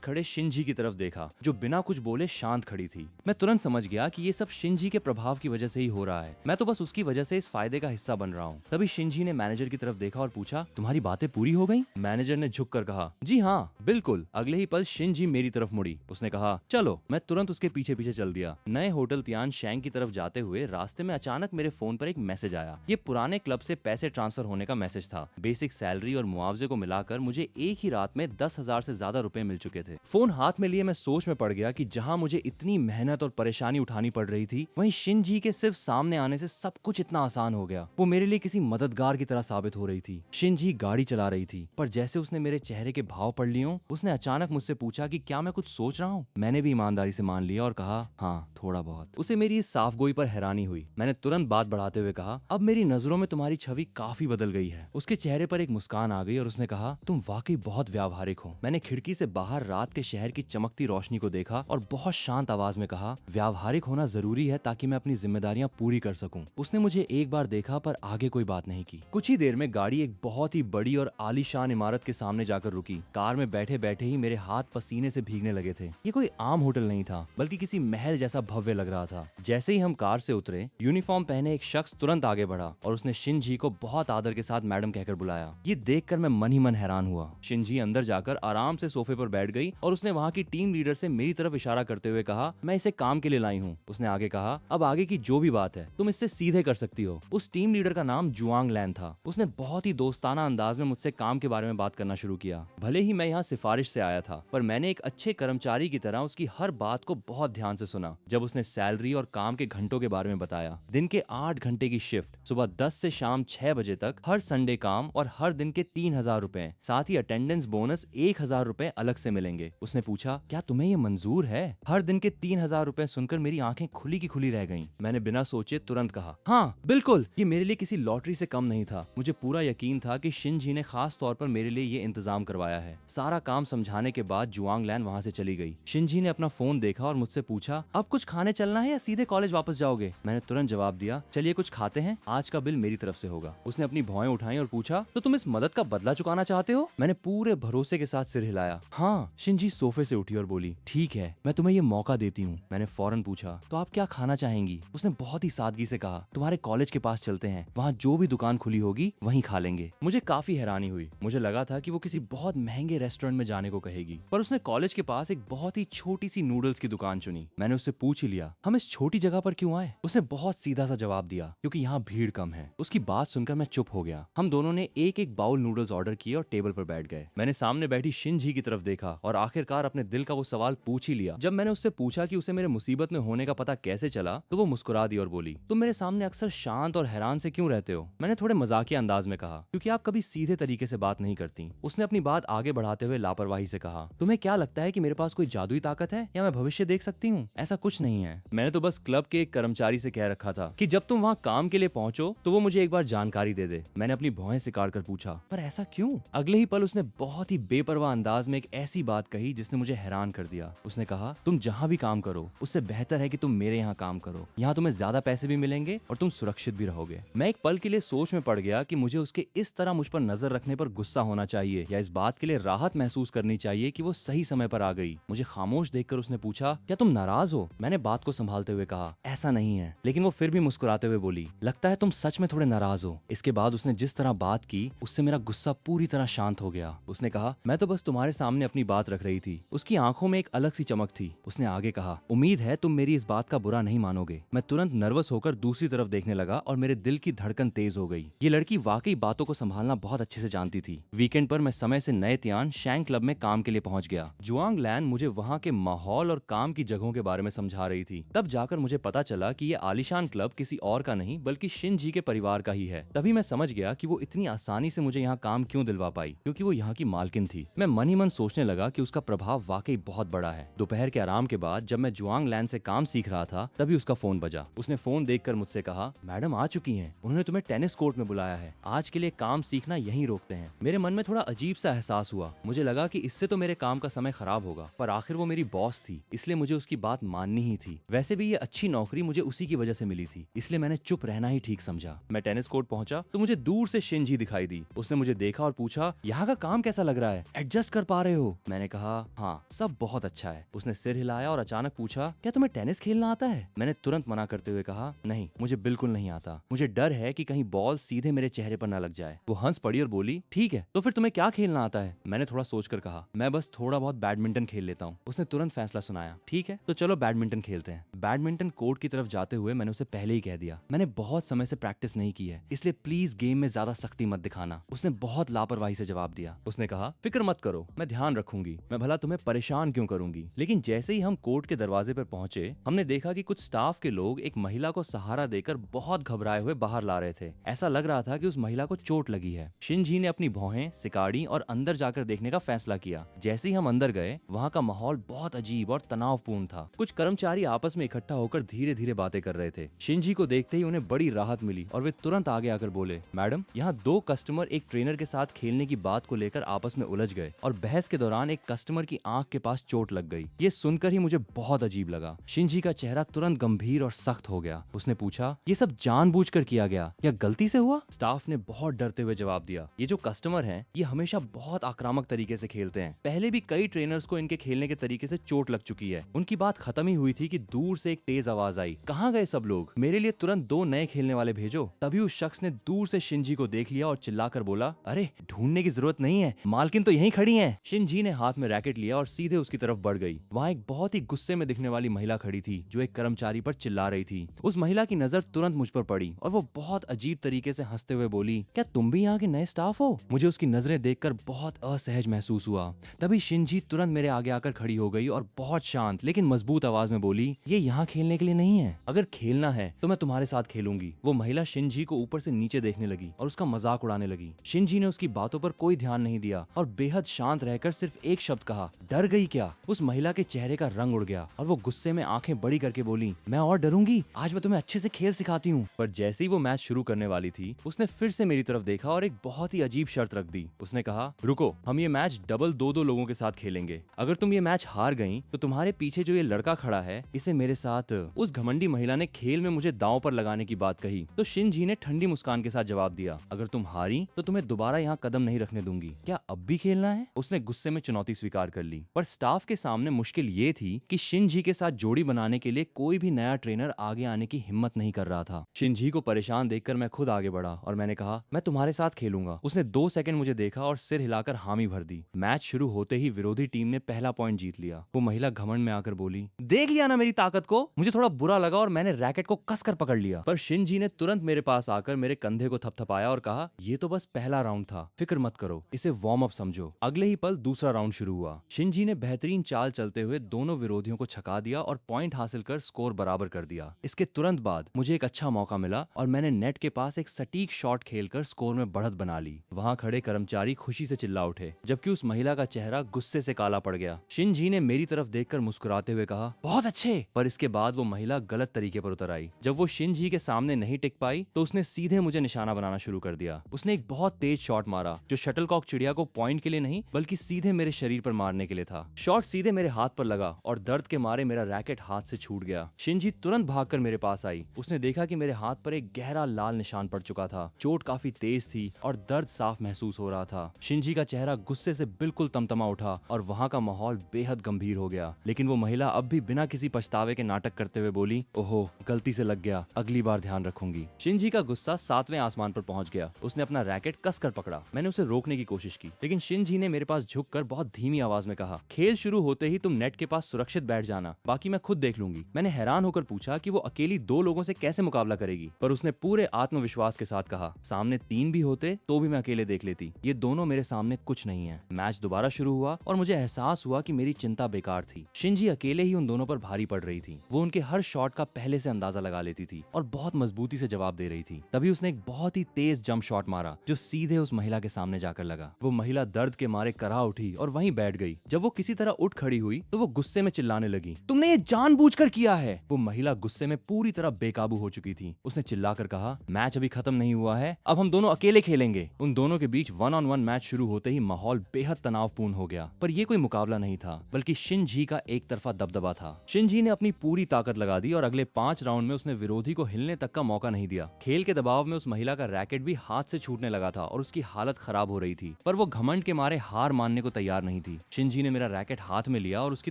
खड़े शिनजी की तरफ देखा जो बिना कुछ बोले शांत खड़ी थी। मैं तुरंत समझ गया कि ये सब शिनजी के प्रभाव की वजह से ही हो रहा है, मैं तो बस उसकी वजह से इस फायदे का हिस्सा बन रहा हूँ। तभी शिनजी ने मैनेजर की तरफ देखा और पूछा, तुम्हारी बातें पूरी हो गई? मैनेजर ने झुक कर कहा, जी हाँ बिल्कुल। अगले ही पल शिनजी मेरी तरफ मुड़ी। उसने कहा, चलो। मैं तुरंत उसके पीछे पीछे चल दिया। नए होटल तियान शैंग की तरफ जाते हुए रास्ते में अचानक मेरे फोन पर एक मैसेज आया। ये पुराने क्लब से पैसे ट्रांसफर होने का मैसेज था। बेसिक सैलरी और मुआवजे को मिलाकर मुझे एक ही रात में 10,000 से ज्यादा रुपए मिल चुके थे। फोन हाथ में लिए मैं सोच में पड़ गया कि जहां मुझे इतनी मेहनत और परेशानी उठानी पड़ रही थी, वहीं शिनजी के सिर्फ सामने आने से सब कुछ इतना आसान हो गया। वो मेरे लिए किसी मददगार की तरह साबित हो रही थी। शिनजी गाड़ी चला रही थी, पर जैसे उसने मेरे चेहरे के भाव पढ़ लिए, उसने अचानक मुझसे पूछा कि क्या मैं कुछ सोच रहा हूँ। मैंने भी ईमानदारी से मान लिया और कहा, हाँ थोड़ा बहुत। उसे मेरी इस साफगोई पर हैरानी हुई। मैंने तुरंत बात बढ़ाते हुए कहा, अब मेरी नजरों में तुम्हारी छवि काफी बदल गई है। उसके चेहरे पर एक मुस्कान आ गई और उसने कहा, तुम वाकई बहुत व्यावहारिक हो। मैंने खिड़की से बाहर रात के शहर की चमकती रोशनी को देखा और बहुत शांत आवाज में कहा, व्यावहारिक होना जरूरी है ताकि मैं अपनी जिम्मेदारियां पूरी कर सकूं। उसने मुझे एक बार देखा पर आगे कोई बात नहीं की। कुछ ही देर में गाड़ी एक बहुत ही बड़ी और आलीशान इमारत के सामने जाकर रुकी। कार में बैठे बैठे ही मेरे हाथ पसीने से भीगने लगे थे। ये कोई आम होटल नहीं था, बल्कि किसी महल जैसा भव्य लग रहा था। जैसे ही हम कार से उतरे, यूनिफॉर्म पहने एक शख्स तुरंत आगे बढ़ा और उसने शिनजी को बहुत आदर के साथ मैडम कहकर बुलाया। ये देखकर मैं मन ही मन हैरान हुआ। शिनजी अंदर जाकर आराम से सोफे पर बैठ गई और उसने वहाँ की टीम लीडर से मेरी तरफ इशारा करते हुए कहा, मैं इसे काम के लिए लाई हूँ। उसने आगे कहा, अब आगे की जो भी बात है तुम इससे सीधे कर सकती हो। उस टीम लीडर का नाम जुआंग लैन था। उसने बहुत ही दोस्ताना अंदाज में मुझसे काम के बारे में बात करना शुरू किया। भले ही मैं यहाँ सिफारिश से आया था, पर मैंने एक अच्छे कर्मचारी की तरह उसकी हर बात को बहुत ध्यान से सुना। जब उसने सैलरी और काम के घंटों के बारे में बताया, दिन के 8 घंटे की शिफ्ट, सुबह 10 से शाम 6 बजे तक, हर संडे काम और हर दिन के 3,000 रुपए, साथ ही अटेंडेंस बोनस 1,000 रुपए अलग से मिलेंगे। उसने पूछा, क्या तुम्हें ये मंजूर है? हर दिन के 3,000 रुपए सुनकर मेरी आंखें खुली की खुली रह गईं। मैंने बिना सोचे तुरंत कहा, हाँ बिल्कुल। ये मेरे लिए किसी लॉटरी से कम नहीं था। मुझे पूरा यकीन था कि शिनजी ने खास तौर पर मेरे लिए ये इंतजाम करवाया है। सारा काम समझाने के बाद जुआंग लैन वहाँ से चली गई। शिनजी ने अपना फोन देखा और मुझसे पूछा, अब कुछ खाने चलना है या सीधे कॉलेज वापस जाओगे? मैंने तुरंत जवाब दिया, चलिए कुछ खाते हैं, आज का बिल मेरी तरफ से होगा। उसने अपनी भौएं उठाई और पूछा, तो तुम इस मदद का बदला चुकाना चाहते हो? मैंने पूरे भरोसे के साथ सिर हिलाया। हाँ। शिनजी सोफे से उठी और बोली, ठीक है, मैं तुम्हें ये मौका देती हूँ। मैंने फौरन पूछा, तो आप क्या खाना चाहेंगी? उसने बहुत ही सादगी से कहा, तुम्हारे कॉलेज के पास चलते हैं, वहाँ जो भी दुकान खुली होगी वहीं खा लेंगे। मुझे काफी हैरानी हुई। मुझे लगा था कि वो किसी बहुत महंगे रेस्टोरेंट में जाने को कहेगी, पर उसने कॉलेज के पास एक बहुत ही छोटी सी नूडल्स की दुकान चुनी। मैंने उससे पूछ ही लिया, हम इस छोटी जगह पर क्यों आए? उसने बहुत सीधा सा जवाब दिया, क्योंकि यहाँ भीड़ कम है। उसकी बात सुनकर मैं चुप हो गया। हम दोनों ने एक एक बाउल नूडल्स ऑर्डर किए और टेबल पर बैठ गए। मैंने सामने बैठी शिनजी की तरफ देखा और आखिरकार अपने दिल का वो सवाल पूछ ही लिया। जब मैंने उससे पूछा कि उसे मेरे मुसीबत में होने का पता कैसे चला, तो वो मुस्कुरा दी और बोली, तुम मेरे सामने अक्सर शांत और हैरान से क्यों रहते हो? मैंने थोड़े मजाकिया अंदाज में कहा, क्योंकि आप कभी सीधे तरीके से बात नहीं करती। उसने अपनी बात आगे बढ़ाते हुए लापरवाही से कहा, तुम्हें क्या लगता है कि मेरे पास कोई जादुई ताकत है या मैं भविष्य देख सकती हूँ? ऐसा कुछ नहीं है। मैंने तो बस क्लब के एक कर्मचारी से कह रखा था कि जब तुम वहाँ काम के लिए पहुंचो तो वो मुझे एक बार जानकारी दे दे। मैंने अपनी भौहें सिकाड़ कर पूछा, पर ऐसा क्यों? अगले ही पल उसने बहुत ही बेपरवाह अंदाज में एक ऐसी बात कही जिसने मुझे हैरान कर दिया। उसने कहा, तुम जहाँ भी काम करो उससे बेहतर है कि तुम मेरे यहाँ काम करो। यहाँ तुम्हें ज्यादा पैसे भी मिलेंगे और तुम सुरक्षित भी रहोगे। मैं एक पल के लिए सोच में पड़ गया कि मुझे उसके इस तरह मुझ पर नजर रखने पर गुस्सा होना चाहिए या इस बात के लिए राहत महसूस करनी चाहिए कि वो सही समय पर आ गई। मुझे खामोश देखकर उसने पूछा, क्या तुम नाराज हो? मैंने बात को संभालते हुए कहा, ऐसा नहीं है। लेकिन वो फिर भी मुस्कुराते हुए बोली, लगता है तुम सच में थोड़े नाराज हो। इसके बाद उसने जिस तरह बात की उससे मेरा गुस्सा पूरी तरह शांत हो गया। उसने कहा, मैं तो बस तुम्हारे सामने अपनी बात रख रही थी। उसकी आंखों में एक अलग सी चमक थी। उसने आगे कहा, उम्मीद है तुम मेरी इस बात का बुरा नहीं मानोगे। मैं तुरंत नर्वस होकर दूसरी तरफ देखने लगा और मेरे दिल की धड़कन तेज हो गई। ये लड़की वाकई बातों को संभालना बहुत अच्छे से जानती थी। वीकेंड पर मैं समय से नए तियान शैंग क्लब में काम के लिए पहुंच गया। जुआंग लैन मुझे वहाँ के माहौल और काम की जगहों के बारे में समझा रही थी। तब जाकर मुझे पता चला कि ये आलीशान क्लब किसी और का नहीं बल्कि शिनजी के परिवार का ही है। तभी मैं समझ गया कि वो इतनी आसानी से मुझे यहाँ काम क्यों दिलवा पाई, क्योंकि वो यहाँ की मालकिन थी। मैं मन ही मन सोचने लगा कि उसका प्रभाव वाकई बहुत बड़ा है। दोपहर के आराम के बाद जब मैं जुआंग लैन से काम सीख रहा था तभी उसका फोन बजा। उसने फोन देखकर मुझसे कहा, मैडम आ चुकी हैं। उन्होंने तुम्हें टेनिस कोर्ट में बुलाया है। आज के लिए काम सीखना यहीं रोकते हैं। मेरे मन में थोड़ा अजीब सा एहसास हुआ। मुझे लगा कि इससे तो मेरे काम का समय खराब होगा, पर आखिर वो मेरी बॉस थी, इसलिए मुझे उसकी बात माननी ही थी। वैसे भी ये अच्छी नौकरी मुझे उसी की वजह से मिली थी, इसलिए मैंने चुप रहना ही ठीक समझा। मैं टेनिस कोर्ट पहुंचा तो मुझे दूर से शिनजी दिखाई दिखाई दी। उसने मुझे देखा और पूछा, यहाँ का काम कैसा लग रहा है, एडजस्ट कर पा रहे हो? मैंने कहा, हाँ सब बहुत अच्छा है। उसने सिर हिलाया और अचानक पूछा, क्या तुम्हें टेनिस खेलना आता है? मैंने तुरंत मना करते हुए कहा, नहीं मुझे बिल्कुल नहीं आता, मुझे डर है कि कहीं बॉल सीधे मेरे चेहरे पर न लग जाए। वो हंस पड़ी और बोली, ठीक है तो फिर तुम्हें क्या खेलना आता है? मैंने थोड़ा सोचकर कहा, मैं बस थोड़ा बहुत बैडमिंटन खेल लेता हूँ। उसने तुरंत फैसला सुनाया, ठीक है तो चलो बैडमिंटन खेलते हैं। बैडमिंटन कोर्ट की तरफ जाते हुए मैंने उसे पहले ही कह दिया, मैंने बहुत समय से प्रैक्टिस नहीं की है, इसलिए प्लीज गेम में ज्यादा सख्ती मत दिखाना। उसने बहुत लापरवाही से जवाब दिया। उसने कहा, फिक्र मत करो, मैं ध्यान रखूंगी, मैं भला तुम्हें परेशान क्यों करूंगी। लेकिन जैसे ही हम कोर्ट के दरवाजे पर पहुंचे, हमने देखा कि कुछ स्टाफ के लोग एक महिला को सहारा देकर बहुत घबराए हुए बाहर ला रहे थे। ऐसा लग रहा था कि उस महिला को चोट लगी है। शिनजी ने अपनी भौहें सिकाड़ी और अंदर जाकर देखने का फैसला किया। जैसे ही हम अंदर गए, वहाँ का माहौल बहुत अजीब और तनावपूर्ण था। कुछ कर्मचारी आपस में इकट्ठा होकर धीरे धीरे बातें कर रहे थे। शिनजी को देखते ही उन्हें बड़ी राहत मिली और वे तुरंत आगे आकर बोले, मैडम यहाँ 2 कस्टमर एक ट्रेनर के साथ खेलने की बात को लेकर आपस में उलझ गए और बहस के दौरान एक कस्टमर की आंख के पास चोट लग गई। ये सुनकर ही मुझे बहुत अजीब लगा। शिनजी का चेहरा तुरंत गंभीर और सख्त हो गया। उसने पूछा, ये सब जानबूझकर किया गया या गलती से हुआ? स्टाफ ने बहुत डरते हुए जवाब दिया, ये जो कस्टमर हैं, ये हमेशा बहुत आक्रामक तरीके से खेलते हैं। पहले भी कई ट्रेनर्स को इनके खेलने के तरीके से चोट लग चुकी है। उनकी बात खत्म ही हुई थी कि दूर से एक तेज आवाज आई, कहाँ गए सब लोग, मेरे लिए तुरंत 2 नए खेलने वाले भेजो। तभी उस शख्स ने दूर से शिनजी को देख लिया और चिल्लाकर बोला, अरे ढूंढने की जरूरत नहीं है, मालकिन तो यहीं खड़ी है। शिनजी ने हाथ में रैकेट लिया और सीधे उसकी तरफ बढ़ गई। वहाँ एक बहुत ही गुस्से में दिखने वाली महिला खड़ी थी जो एक कर्मचारी पर चिल्ला रही थी। उस महिला की नजर तुरंत मुझ पर पड़ी और वो बहुत अजीब तरीके से हंसते हुए बोली, क्या तुम भी यहाँ के नए स्टाफ हो? मुझे उसकी नजरें देखकर बहुत असहज महसूस हुआ। तभी शिनजी तुरंत मेरे आगे आकर खड़ी हो गई और बहुत शांत लेकिन मजबूत आवाज में बोली, ये यहाँ खेलने के लिए नहीं है, अगर खेलना है तो मैं तुम्हारे साथ खेलूंगी। वो महिला शिनजी को ऊपर से नीचे देखने लगी और उसका मजाक उड़ाने लगी। शिनजी ने उसकी बातों पर कोई ध्यान नहीं दिया और बेहद शांत रहकर सिर्फ एक शब्द कहा, डर गई क्या? उस महिला के चेहरे का रंग उड़ गया और वो गुस्से में आंखें बड़ी करके बोली, मैं और डरूंगी, आज मैं तुम्हें अच्छे से खेल सिखाती हूँ। पर जैसे ही वो मैच शुरू करने वाली थी, उसने फिर से मेरी तरफ देखा और एक बहुत ही अजीब शर्त रख दी। उसने कहा, रुको, हम ये मैच डबल 2-2 लोगों के साथ खेलेंगे। अगर तुम ये मैच हार गई तो तुम्हारे पीछे जो ये लड़का खड़ा है, इसे मेरे साथ। उस घमंडी महिला ने खेल में मुझे दांव पर लगाने की बात कही तो शिनजी ने ठंडी मुस्कान के साथ जवाब दिया, अगर तुम हारी तो तुम्हें दोबारा यहाँ कदम नहीं रखने दूंगी। क्या अब भी खेलना है? उसने गुस्से में चुनौती स्वीकार कर ली। पर स्टाफ के सामने मुश्किल ये थी कि शिनजी के साथ जोड़ी बनाने के लिए कोई भी नया ट्रेनर आगे आने की हिम्मत नहीं कर रहा था। शिनजी को परेशान देखकर मैं खुद आगे बढ़ा और मैंने कहा, मैं तुम्हारे साथ खेलूंगा। उसने 2 सेकंड मुझे देखा और सिर हिलाकर हामी भर दी। मैच शुरू होते ही विरोधी टीम ने पहला पॉइंट जीत लिया। वो महिला घमंड में आकर बोली, देख लिया ना मेरी ताकत को? मुझे थोड़ा बुरा लगा और मैंने रैकेट को कसकर पकड़ लिया। पर शिनजी ने तुरंत मेरे पास आकर मेरे कंधे को थपथपाया और कहा, ये तो बस पहला राउंड था, फिक्र मत करो, इसे वार्म अप समझो। अगले ही पल दूसरा राउंड शुरू हुआ। शिनजी ने बेहतरीन चाल चलते हुए दोनों विरोधियों को छका दिया और पॉइंट हासिल कर स्कोर बराबर कर दिया। इसके तुरंत बाद मुझे एक अच्छा मौका मिला और मैंने नेट के पास एक सटीक शॉट खेलकर स्कोर में बढ़त बना ली। वहाँ खड़े कर्मचारी खुशी से चिल्ला उठे, जबकि उस महिला का चेहरा गुस्से से काला पड़ गया। शिनजी ने मेरी तरफ देखकर मुस्कुराते हुए कहा, बहुत अच्छे। पर इसके बाद वो महिला गलत तरीके पर उतर आई। जब वो शिनजी के सामने नहीं टिक पाई तो उसने सीधे मुझे निशाना बनाना शुरू कर दिया। उसने एक बहुत तेज शॉट मारा जो शटलकॉक चिड़िया को पॉइंट के लिए नहीं बल्कि सीधे मेरे शरीर पर मारने के लिए था। शॉट सीधे मेरे हाथ पर लगा और दर्द के मारे मेरा रैकेट हाथ से छूट गया। शिनजी तुरंत भागकर मेरे पास आई। उसने देखा कि मेरे हाथ पर एक गहरा लाल निशान पड़ चुका था। चोट काफी तेज थी और दर्द साफ महसूस हो रहा था। शिनजी का चेहरा गुस्से से बिल्कुल तमतमा उठा और वहाँ का माहौल बेहद गंभीर हो गया। लेकिन वो महिला अब भी बिना किसी पछतावे के नाटक करते हुए बोली, ओहो गलती से लग गया, अगली बार ध्यान रखूंगी। शिनजी का गुस्सा 7वें आसमान पर पहुंच गया। उसने अपना रैकेट कसकर पकड़ा। मैंने उसे रोकने की कोशिश की लेकिन शिनजी ने मेरे पास झुककर बहुत धीमी आवाज में कहा, खेल शुरू होते ही तुम नेट के पास सुरक्षित बैठ जाना, बाकी मैं खुद देख लूंगी। मैंने हैरान होकर पूछा कि वो अकेली 2 लोगों से कैसे मुकाबला करेगी, पर उसने पूरे आत्मविश्वास के साथ कहा, सामने 3 भी होते तो भी मैं अकेले देख लेती, ये दोनों मेरे सामने कुछ नहीं है। मैच दोबारा शुरू हुआ और मुझे एहसास हुआ कि मेरी चिंता बेकार थी। शिनजी अकेले ही उन दोनों पर भारी पड़ रही थी। वो उनके हर शॉट का पहले से अंदाजा लगा लेती थी और बहुत मजबूती से जवाब दे रही थी। तभी उसने एक बहुत ही तेज जंप शॉट मारा जो सीधे उस महिला के सामने जाकर लगा। वो महिला दर्द के मारे करा उठी और वहीं बैठ गई। जब वो किसी तरह उठ खड़ी हुई तो वो गुस्से में चिल्लाने लगी, तुमने ये जानबूझकर किया है। वो महिला गुस्से में पूरी तरह बेकाबू हो चुकी थी। उसने चिल्लाकर कहा, मैच अभी खत्म नहीं हुआ है, अब हम दोनों अकेले खेलेंगे। उन दोनों के बीच 1-on-1 मैच शुरू होते ही माहौल बेहद तनावपूर्ण हो गया। पर यह कोई मुकाबला नहीं था बल्कि शिनजी का एक तरफा दबदबा था। शिनजी ने अपनी पूरी ताकत लगा दी और अगले 5 राउंड में उसने विरोधी को हिलने तक का मौका नहीं दिया। खेल के दबाव में उस महिला का रैकेट भी हाथ से छूटने लगा था और उसकी हालत खराब हो रही थी, पर वो घमंड के मारे हार मानने को तैयार नहीं थी। शिनजी ने मेरा रैकेट हाथ में लिया और उसकी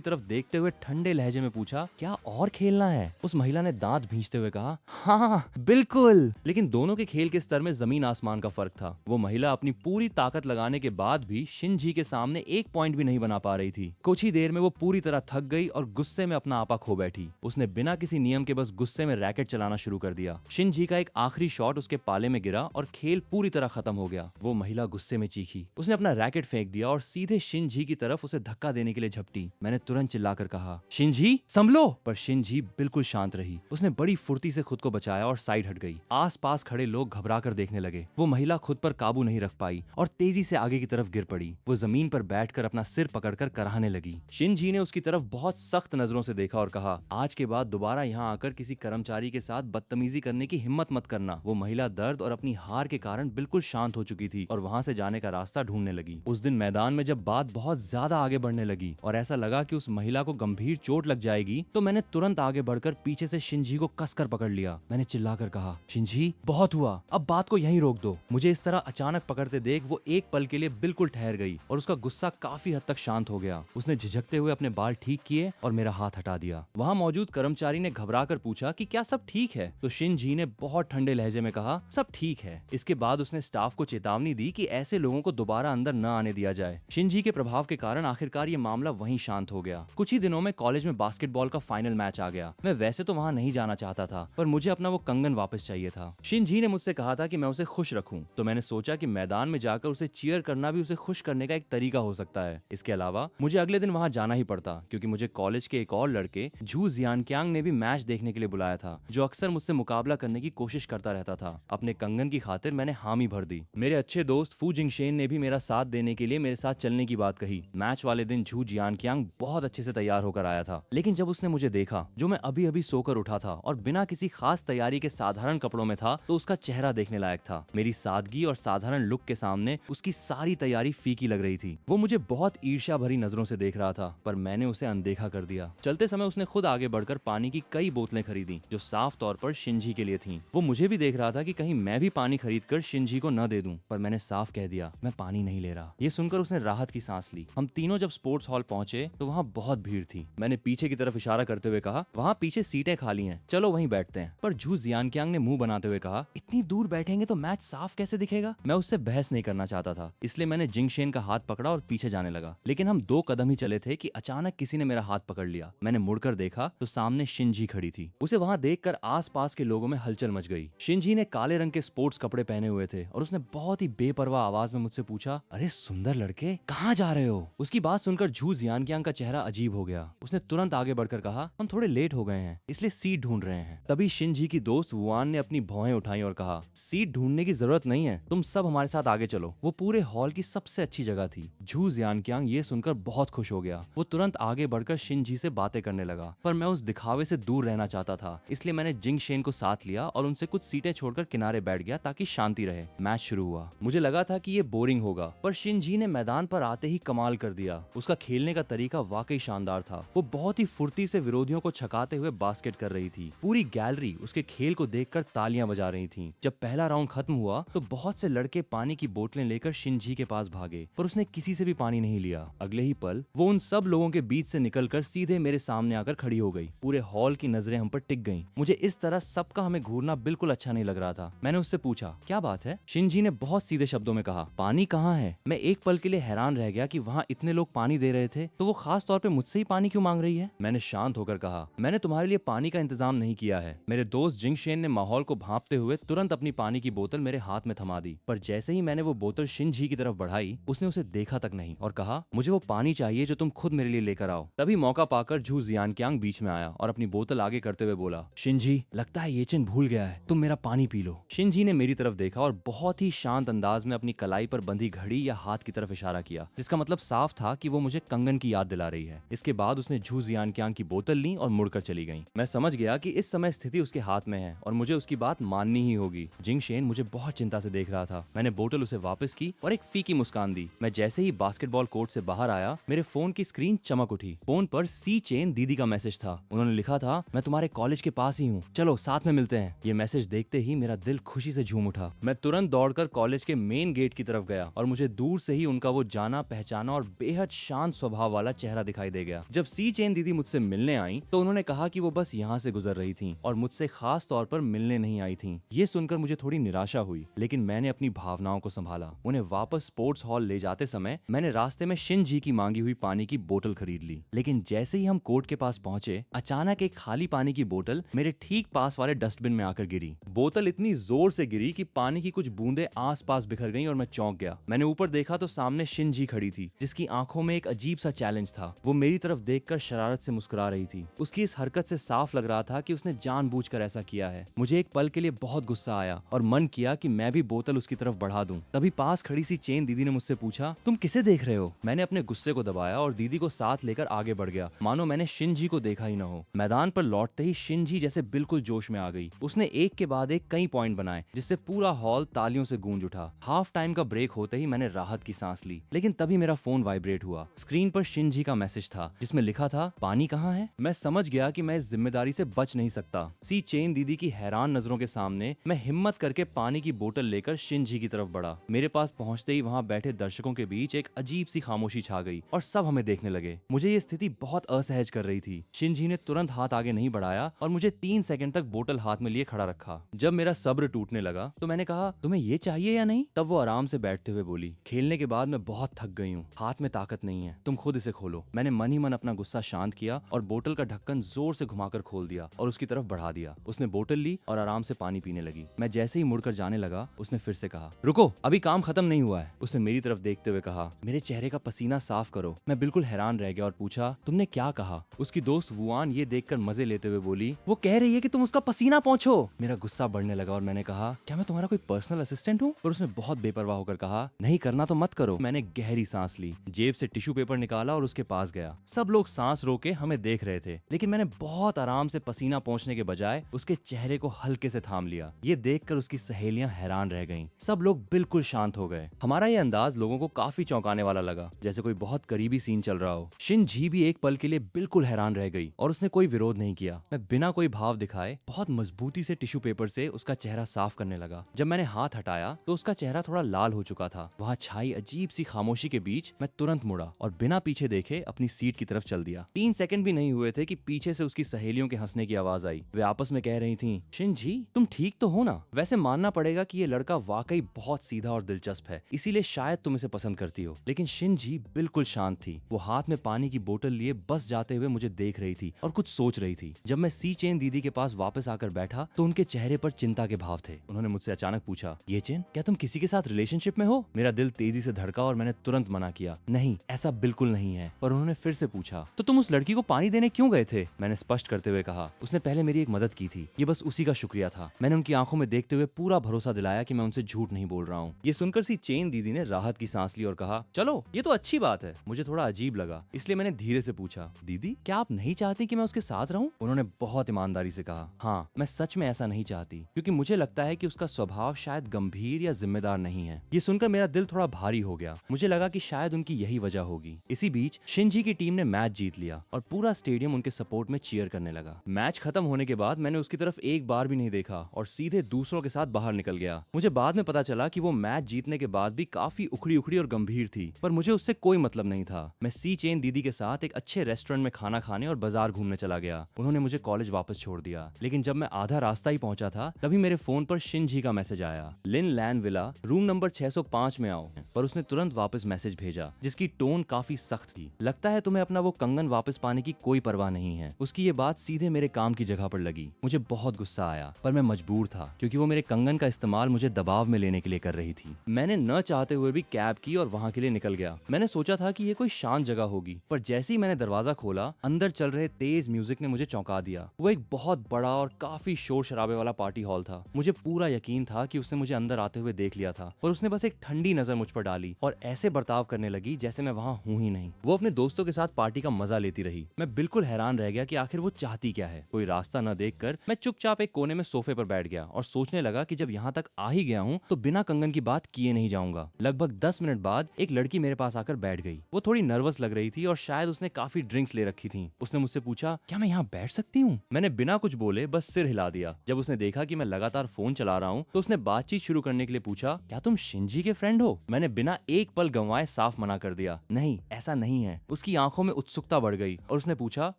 तरफ देखते हुए ठंडे लहजे में पूछा, क्या और खेलना है? उस महिला ने दांत भींचते हुए कहा, हाँ बिल्कुल। लेकिन दोनों के खेल के स्तर में जमीन आसमान का फर्क था। वो महिला अपनी पूरी ताकत लगाने के बाद भी शिनजी के सामने एक पॉइंट भी नहीं बना पा रही थी। कुछ ही देर में वो पूरी तरह थक गई और गुस्से में अपना आपा खो बैठी। उसने बिना किसी नियम के बस गुस्से में रैकेट चलाना शुरू कर दिया। शिनजी का एक आखिरी शॉट उसके पाले में गिरा और खेल पूरी तरह खत्म हो गया। वो महिला गुस्से में चीखी। उसने अपना रैकेट फेंक दिया और सीधे शिनजी की तरफ उसे धक्का देने के लिए झपटी। मैंने तुरंत चिल्लाकर कहा, शिनजी संभलो। पर शिनजी बिल्कुल शांत रही। उसने बड़ी फुर्ती से खुद को बचाया और साइड हट गई। आसपास खड़े लोग घबरा कर देखने लगे। वो महिला खुद पर काबू नहीं रख पाई और तेजी से आगे की तरफ गिर पड़ी। वो जमीन पर बैठकर अपना सिर पकड़कर कराहने लगी। शिनजी ने उसकी तरफ बहुत सख्त नजरों से देखा और कहा, आज के बाद दोबारा यहाँ आकर किसी कर्मचारी के साथ बदतमीजी करने की हिम्मत मत करना। वो महिला दर्द और अपनी हार के कारण बिल्कुल शांत हो चुकी थी और वहाँ से जाने का रास्ता ढूंढने लगी। उस दिन मैदान में जब बात बहुत ज्यादा आगे बढ़ने लगी और ऐसा लगा कि उस महिला को गंभीर चोट लग जाएगी, तो मैंने तुरंत आगे बढ़कर पीछे से शिनजी को कसकर पकड़ लिया। मैंने चिल्लाकर कहा, शिनजी बहुत हुआ, अब बात को यहीं रोक दो। मुझे इस तरह अचानक पकड़ते देख वो एक पल के लिए बिल्कुल ठहर गई और उसका गुस्सा काफी हद तक शांत हो गया। उसने झिझकते हुए अपने बाल ठीक किए और मेरा हाथ हटा दिया। वहाँ मौजूद कर्मचारी ने घबराकर पूछा कि क्या सब ठीक है? तो शिनजी ने बहुत ठंडे लहजे में कहा, सब ठीक है। इसके बाद उसने स्टाफ को चेतावनी दी कि ऐसे लोगों को दोबारा अंदर न आने दिया जाए। शिनजी के प्रभाव के कारण आखिरकार ये मामला वहीं शांत हो गया। कुछ ही दिनों में कॉलेज में बास्केटबॉल का फाइनल मैच आ गया। मैं वैसे तो वहाँ नहीं जाना चाहता था, पर मुझे अपना वो कंगन वापस चाहिए था। शिनजी ने मुझसे कहा था कि मैं उसे खुश रखूं, तो मैंने सोचा कि मैदान में जाकर उसे चीयर करना भी उसे खुश करने का एक तरीका हो सकता है। इसके अलावा मुझे अगले दिन वहाँ जाना ही पड़ता, क्योंकि मुझे कॉलेज के एक और लड़के झू जियानक्यांग ने भी मैच देखने के लिए बुलाया था, जो अक्सर मुझसे मुकाबला करने की कोशिश करता रहता था। अपने कंगन की खातिर मैंने हामी भर दी। मेरे अच्छे दोस्त फू जिंगशेन ने भी मेरा साथ देने के लिए मेरे साथ चलने की बात कही। मैच वाले दिन झू जियानक्यांग बहुत अच्छे से तैयार होकर आया था, लेकिन जब उसने मुझे देखा, जो मैं अभी अभी सोकर उठा था और बिना किसी खास तैयारी के साधारण कपड़ों में था, तो उसका चेहरा देखने लायक था। मेरी सादगी और साधारण लुक के सामने उसकी सारी तैयारी फीकी लग रही थी। वो मुझे बहुत ईर्ष्या भरी नजरों से देख रहा था, पर मैंने उसे अनदेखा कर दिया। चलते समय उसने खुद आगे बढ़कर पानी की कई बोतलें खरीदी, जो साफ तौर पर शिनजी के लिए थीं। वो मुझे भी देख रहा था कि कहीं मैं भी पानी खरीदकर शिनजी को न दे दूं, पर मैंने साफ कह दिया, मैं पानी नहीं ले रहा। ये सुनकर उसने राहत की सांस ली। हम तीनों जब स्पोर्ट्स हॉल पहुंचे तो वहाँ बहुत भीड़ थी। मैंने पीछे की तरफ इशारा करते हुए कहा, वहाँ पीछे सीटें खाली हैं, चलो वहीं बैठते हैं। पर झू जियानक्यांग ने मुंह बनाते हुए कहा, इतनी दूर बैठेंगे तो मैच साफ कैसे दिखेगा? मैं उससे बहस नहीं करना चाहता था, इसलिए मैंने जिंगशेन का हाथ पकड़ा और पीछे जाने लगा। लेकिन हम 2 कदम ही चले थे कि अचानक किसी ने मेरा हाथ पकड़ लिया। मैंने मुड़कर देखा तो सामने शिनजी खड़ी थी। उसे वहाँ देखकर आसपास के लोगों में हलचल मच गई। शिनजी ने काले रंग के स्पोर्ट्स कपड़े पहने हुए थे और उसने बहुत ही बेपरवाह आवाज में मुझसे पूछा, अरे सुंदर लड़के, कहाँ जा रहे हो? उसकी बात सुनकर झू जियानक्यांग का चेहरा अजीब हो गया। उसने तुरंत आगे बढ़कर कहा, हम थोड़े लेट हो गए हैं, इसलिए सीट ढूंढ रहे हैं। तभी शिनजी की दोस्त वुआन ने अपनी भौहें उठाई और कहा, सीट ढूंढने की जरूरत नहीं है, तुम सब हमारे साथ आगे चलो। वो पूरे हॉल की सबसे अच्छी जगह थी। झू जियानक्यांग ये सुनकर बहुत खुश हो गया। वो तुरंत आगे बढ़कर शिनजी से बातें करने लगा, पर मैं उस दिखावे से दूर रहना चाहता था, इसलिए मैंने जिंगशेन को साथ लिया और उनसे कुछ सीटें छोड़कर किनारे बैठ गया ताकि शांति रहे। मैच शुरू हुआ। मुझे लगा था कि ये बोरिंग होगा, पर शिनजी ने मैदान पर आते ही कमाल कर दिया। उसका खेलने का तरीका वाकई शानदार था। वो बहुत ही फुर्ती से विरोधियों को छकाते हुए बास्केट कर रही थी। पूरी गैलरी उसके खेल को देखकर तालियां बजा रही थी। जब पहला राउंड खत्म हुआ तो बहुत से लड़के पानी की बोतलें लेकर शिनजी के पास भागे, पर उसने किसी से भी पानी नहीं लिया। अगले ही पल वो उन सब लोगों के बीच से निकलकर सीधे मेरे सामने आकर खड़ी हो गई। पूरे हॉल की नजरें हम पर टिक गईं। मुझे इस तरह सबका हमें घूरना बिल्कुल अच्छा नहीं लग रहा था। मैंने उससे पूछा, क्या बात है? शिनजी ने बहुत सीधे शब्दों में कहा, पानी कहाँ है? मैं एक पल के लिए हैरान रह गया कि वहाँ इतने लोग पानी दे रहे थे, तो वो खास तौर पे मुझसे ही पानी क्यों मांग रही है? मैंने शांत होकर कहा, मैंने तुम्हारे लिए पानी का इंतजाम नहीं किया है। मेरे दोस्त जिंगशेन ने माहौल को भांपते हुए तुरंत अपनी पानी की बोतल मेरे हाथ में थमा दी, पर जैसे ही मैंने वो बोतल शिनजी की तरफ बढ़ाई, उसने उसे देखा तक नहीं और कहा, मुझे वो पानी चाहिए जो तुम खुद मेरे लिए लेकर आओ। तभी मौका पाकर झू जियानक्यांग बीच में आया और अपनी बोतल आगे करते हुए बोला, शिनजी, लगता है येचिन भूल गया है, तुम मेरा पानी पी लो। शिनजी ने मेरी तरफ देखा और बहुत ही शांत अंदाज में अपनी कलाई पर बंधी घड़ी या हाथ की तरफ इशारा किया, जिसका मतलब साफ था कि वो मुझे कंगन की याद दिला रही है। इसके बाद उसने झू जियानक्यांग की बोतल ली और मुड़कर चली गई। मैं समझ गया कि इस समय स्थिति उसके हाथ में है और मुझे उसकी बात माननी ही होगी। जिंगशेन मुझे बहुत चिंता से देख रहा था। मैंने बोतल उसे वापस की और एक फीकी मुस्कान दी। मैं जैसे ही बास्केटबॉल कोर्ट से बाहर आया, मेरे फोन की स्क्रीन चमक उठी। फोन पर सी चेन दीदी का मैसेज था। उन्होंने लिखा था, मैं तुम्हारे कॉलेज के पास ही हूँ, चलो साथ में मिलते हैं। ये मैसेज देखते ही मेरा दिल खुशी से झूम उठा। मैं तुरंत दौड़कर कॉलेज के मेन गेट की तरफ गया और मुझे दूर से ही उनका वो जाना पहचाना और बेहद शांत स्वभाव वाला चेहरा दिखाई दे गया। जब सी चेन दीदी मुझसे मिलने आई तो उन्होंने कहा कि वो बस यहाँ से गुजर रही थी और मुझसे खास तौर पर मिलने नहीं आई थी। ये सुनकर मुझे थोड़ी निराशा हुई, लेकिन मैंने अपनी भावनाओं को संभाला। उन्हें वापस स्पोर्ट्स हॉल ले जाते समय मैंने रास्ते में शिनजी की मांगी हुई पानी की बोतल खरीद ली, लेकिन जैसे ही हम कोर्ट के पास पहुंचे अचानक एक खाली पानी की बोतल मेरे ठीक पास वाले डस्टबिन में आकर गिरी। बोतल इतनी जोर से गिरी कि पानी की कुछ बूंदें आसपास बिखर गईं और मैं चौंक गया। मैंने ऊपर देखा तो सामने शिनजी खड़ी थी, जिसकी आंखों में एक अजीब सा चैलेंज था। वो मेरी तरफ देखकर शरारत से मुस्कुरा रही थी। उसकी इस हरकत से साफ लग रहा था कि उसने जानबूझकर ऐसा किया है। मुझे एक पल के लिए बहुत गुस्सा आया और मन किया कि मैं भी बोतल उसकी तरफ बढ़ा दूं। तभी पास खड़ी सी चेन दीदी ने मुझसे पूछा, तुम किसे देख रहे हो? मैंने अपने गुस्से को दबाया और दीदी को साथ लेकर आगे बढ़ गया, मानो मैंने शिनजी को देखा ही न हो। मैदान पर लौटते ही शिनजी जैसे बिल्कुल जोश में आ गई। उसने एक के बाद एक कई पॉइंट बनाए, जिससे पूरा हॉल तालियों से गूंज उठा। हाफ टाइम का ब्रेक होते ही मैंने राहत की सांस ली, लेकिन तभी मेरा फोन वाइब्रेट हुआ। स्क्रीन पर शिनजी का मैसेज था, जिसमें लिखा था, पानी कहाँ है? मैं समझ गया कि मैं इस जिम्मेदारी से बच नहीं सकता। सी चेन दीदी की हैरान नजरों के सामने मैं हिम्मत करके पानी की बोतल लेकर शिनजी की तरफ बढ़ा। मेरे पास पहुंचते ही वहां बैठे दर्शकों के बीच एक अजीब सी खामोशी छा गई और सब हमें देखने लगे। मुझे ये स्थिति बहुत असहज कर रही थी। शिनजी ने तुरंत हाथ आगे नहीं बढ़ाया और मुझे 3 सेकंड तक बोतल हाथ में लिए खड़ा रखा। जब मेरा सब्र टूटने लगा तो मैंने कहा, तुम्हें ये चाहिए या नहीं? तब वो आराम से बैठते हुए बोली, खेलने के बाद मैं बहुत थक गई हूँ, हाथ में ताकत नहीं है, तुम खुद इसे खोलो। मैंने मन ही मन अपना गुस्सा शांत किया और बोतल का ढक्कन जोर से घुमाकर खोल दिया और उसकी तरफ बढ़ा दिया। उसने बोतल ली और आराम से पानी पीने लगी। मैं जैसे ही मुड़कर जाने लगा, उसने फिर से कहा, रुको, अभी काम खत्म नहीं हुआ है। उसने मेरी तरफ देखते हुए कहा, मेरे चेहरे का पसीना साफ करो। मैं बिल्कुल हैरान रह गया और पूछा, तुमने क्या कहा? उसकी दोस्त वुआन ये देखकर मजे लेते हुए बोली, वो कह रही है कि तुम उसका पसीना पोंछो। मेरा गुस्सा बढ़ने लगा और मैंने कहा, क्या मैं तुम्हारा कोई पर्सनल असिस्टेंट हूँ? पर उसने बहुत बेपरवाह होकर कहा, नहीं करना तो मत करो। मैंने गहरी सांस ली, जेब से टिश्यू पेपर निकाला और उसके पास गया। सब लोग सांस रोके हमें देख रहे थे, लेकिन मैंने बहुत आराम से पसीना पोंछने के बजाय उसके चेहरे को हल्के से थाम लिया। ये देखकर उसकी सहेलियां हैरान रह गईं। सब लोग बिल्कुल शांत हो गए। हमारा ये अंदाज लोगों को काफी चौंकाने वाला लगा, जैसे कोई बहुत करीबी सीन चल रहा हो। शिनजी भी एक पल के लिए बिल्कुल हैरान रह गई और उसने कोई विरोध नहीं किया। मैं बिना कोई भाव दिखाए बहुत मजबूती से टिश्यू पेपर से उसका चेहरा साफ करने लगा। जब मैंने हाथ हटाया तो उसका चेहरा थोड़ा लाल हो चुका था। वहाँ छाई अजीब सी खामोशी के बीच मैं तुरंत मुड़ा और बिना पीछे देखे अपनी सीट की तरफ चल दिया। 3 सेकंड भी नहीं हुए थे कि पीछे से उसकी सहेलियों के हंसने की आवाज आई। वे आपस में कह रही थीं, शिनजी तुम ठीक तो हो ना? वैसे मानना पड़ेगा कि ये लड़का वाकई बहुत सीधा और दिलचस्प है, इसीलिए शायद तुम इसे पसंद करती हो। लेकिन शिनजी बिल्कुल शांत थी। वो हाथ में पानी की बोतल लिए बस जाते हुए मुझे देख रही थी और कुछ सोच रही थी। जब मैं सी चेन दीदी के पास वापस आकर बैठा तो उनके चेहरे पर चिंता के भाव थे। उन्होंने मुझसे अचानक पूछा, ये चेन, क्या तुम किसी के साथ रिलेशनशिप में हो? मेरा दिल तेजी से धड़का और मैंने तुरंत मना किया, नहीं, ऐसा बिल्कुल नहीं है। पर उन्होंने फिर से पूछा, तो तुम उस लड़की को पानी देने क्यों गए थे? मैंने स्पष्ट करते हुए कहा, उसने पहले मेरी एक मदद की थी, ये बस उसी का शुक्रिया था। मैंने उनकी आंखों में देखते हुए पूरा भरोसा दिलाया कि मैं उनसे झूठ नहीं बोल रहा हूँ। ये सुनकर सी चेन दीदी ने राहत की सांस ली और कहा, चलो ये तो अच्छी बात है। मुझे थोड़ा अजीब लगा, इसलिए मैंने धीरे से पूछा, दीदी क्या आप नहीं चाहती कि मैं उसके साथ रहूं? उन्होंने बहुत ईमानदारी से कहा, हाँ, मैं सच में ऐसा नहीं चाहती, क्योंकि मुझे लगता है कि उसका स्वभाव शायद गंभीर या जिम्मेदार नहीं है। ये सुनकर मेरा दिल थोड़ा भारी हो गया। मुझे लगा कि शायद उनकी यही वजह होगी। इसी बीच शिनजी की टीम ने मैच जीत लिया और पूरा स्टेडियम उनके सपोर्ट में चीयर करने लगा। मैच खत्म होने के बाद मैंने उसकी तरफ एक बार भी नहीं देखा और सीधे दूसरों के साथ बाहर निकल गया। मुझे बाद में पता चला कि वो मैच जीतने के बाद भी काफी उखड़ी उखड़ी और गंभीर थी, पर मुझे उससे कोई मतलब नहीं था। मैं सी चेन दीदी के साथ एक अच्छे रेस्टोरेंट में खाना खाने और बाजार घूमने चला गया। उन्होंने मुझे कॉलेज वापस छोड़ दिया, लेकिन जब मैं आधा रास्ता ही पहुंचा था तभी मेरे फोन पर शिनजी का मैसेज आया, लिन लैन विला रूम नंबर 605 में आओ। पर उसने तुरंत वापस मैसेज भेजा, जिसकी टोन काफी सख्त थी। लगता है तुम्हें अपना वो कंगन वापस पाने की कोई परवाह नहीं है। उसकी ये बात सीधे मेरे काम की जगह पर लगी। मुझे बहुत गुस्सा आया, पर मैं मजबूर था, क्योंकि वो मेरे कंगन का इस्तेमाल मुझे दबाव में लेने के लिए कर रही थी। मैंने न चाहते हुए भी कैब की और वहाँ के लिए निकल गया। मैंने सोचा था कि ये कोई शांत जगह होगी, पर जैसे ही मैंने दरवाजा खोला, अंदर चल रहे तेज म्यूजिक ने मुझे चौंका दिया। वो एक बहुत बड़ा और काफी शोर शराबे वाला पार्टी हॉल था। मुझे पूरा यकीन था कि उसने मुझे अंदर आते हुए देख लिया था, पर उसने बस एक ठंडी नजर मुझ पर डाली और ऐसे बर्ताव करने लगी जैसे मैं वहाँ हूँ ही नहीं। वो अपने दोस्तों के साथ पार्टी का मजा लेती रही। मैं बिल्कुल हैरान रह गया कि आखिर वो चाहती क्या है। कोई रास्ता न देखकर मैं चुपचाप एक कोने में सोफे पर बैठ गया और सोचने लगा कि जब यहाँ तक आ ही गया हूँ तो बिना कंगन की बात किए नहीं जाऊंगा। लगभग 10 मिनट बाद एक लड़की मेरे पास आकर बैठ गई। वो थोड़ी नर्वस लग रही थी और शायद उसने काफी ड्रिंक्स ले रखी थी। उसने मुझसे पूछा, क्या मैं यहाँ बैठ सकती हूँ? मैंने बिना कुछ बोले बस सिर हिला दिया। जब उसने देखा कि मैं लगातार फोन चला रहा हूँ तो उसने बात बातचीत शुरू करने के लिए पूछा, क्या तुम शिंजी के फ्रेंड हो? मैंने बिना एक पल गंवाए साफ मना कर दिया, नहीं ऐसा नहीं है। उसकी आंखों में उत्सुकता बढ़ गई और उसने पूछा,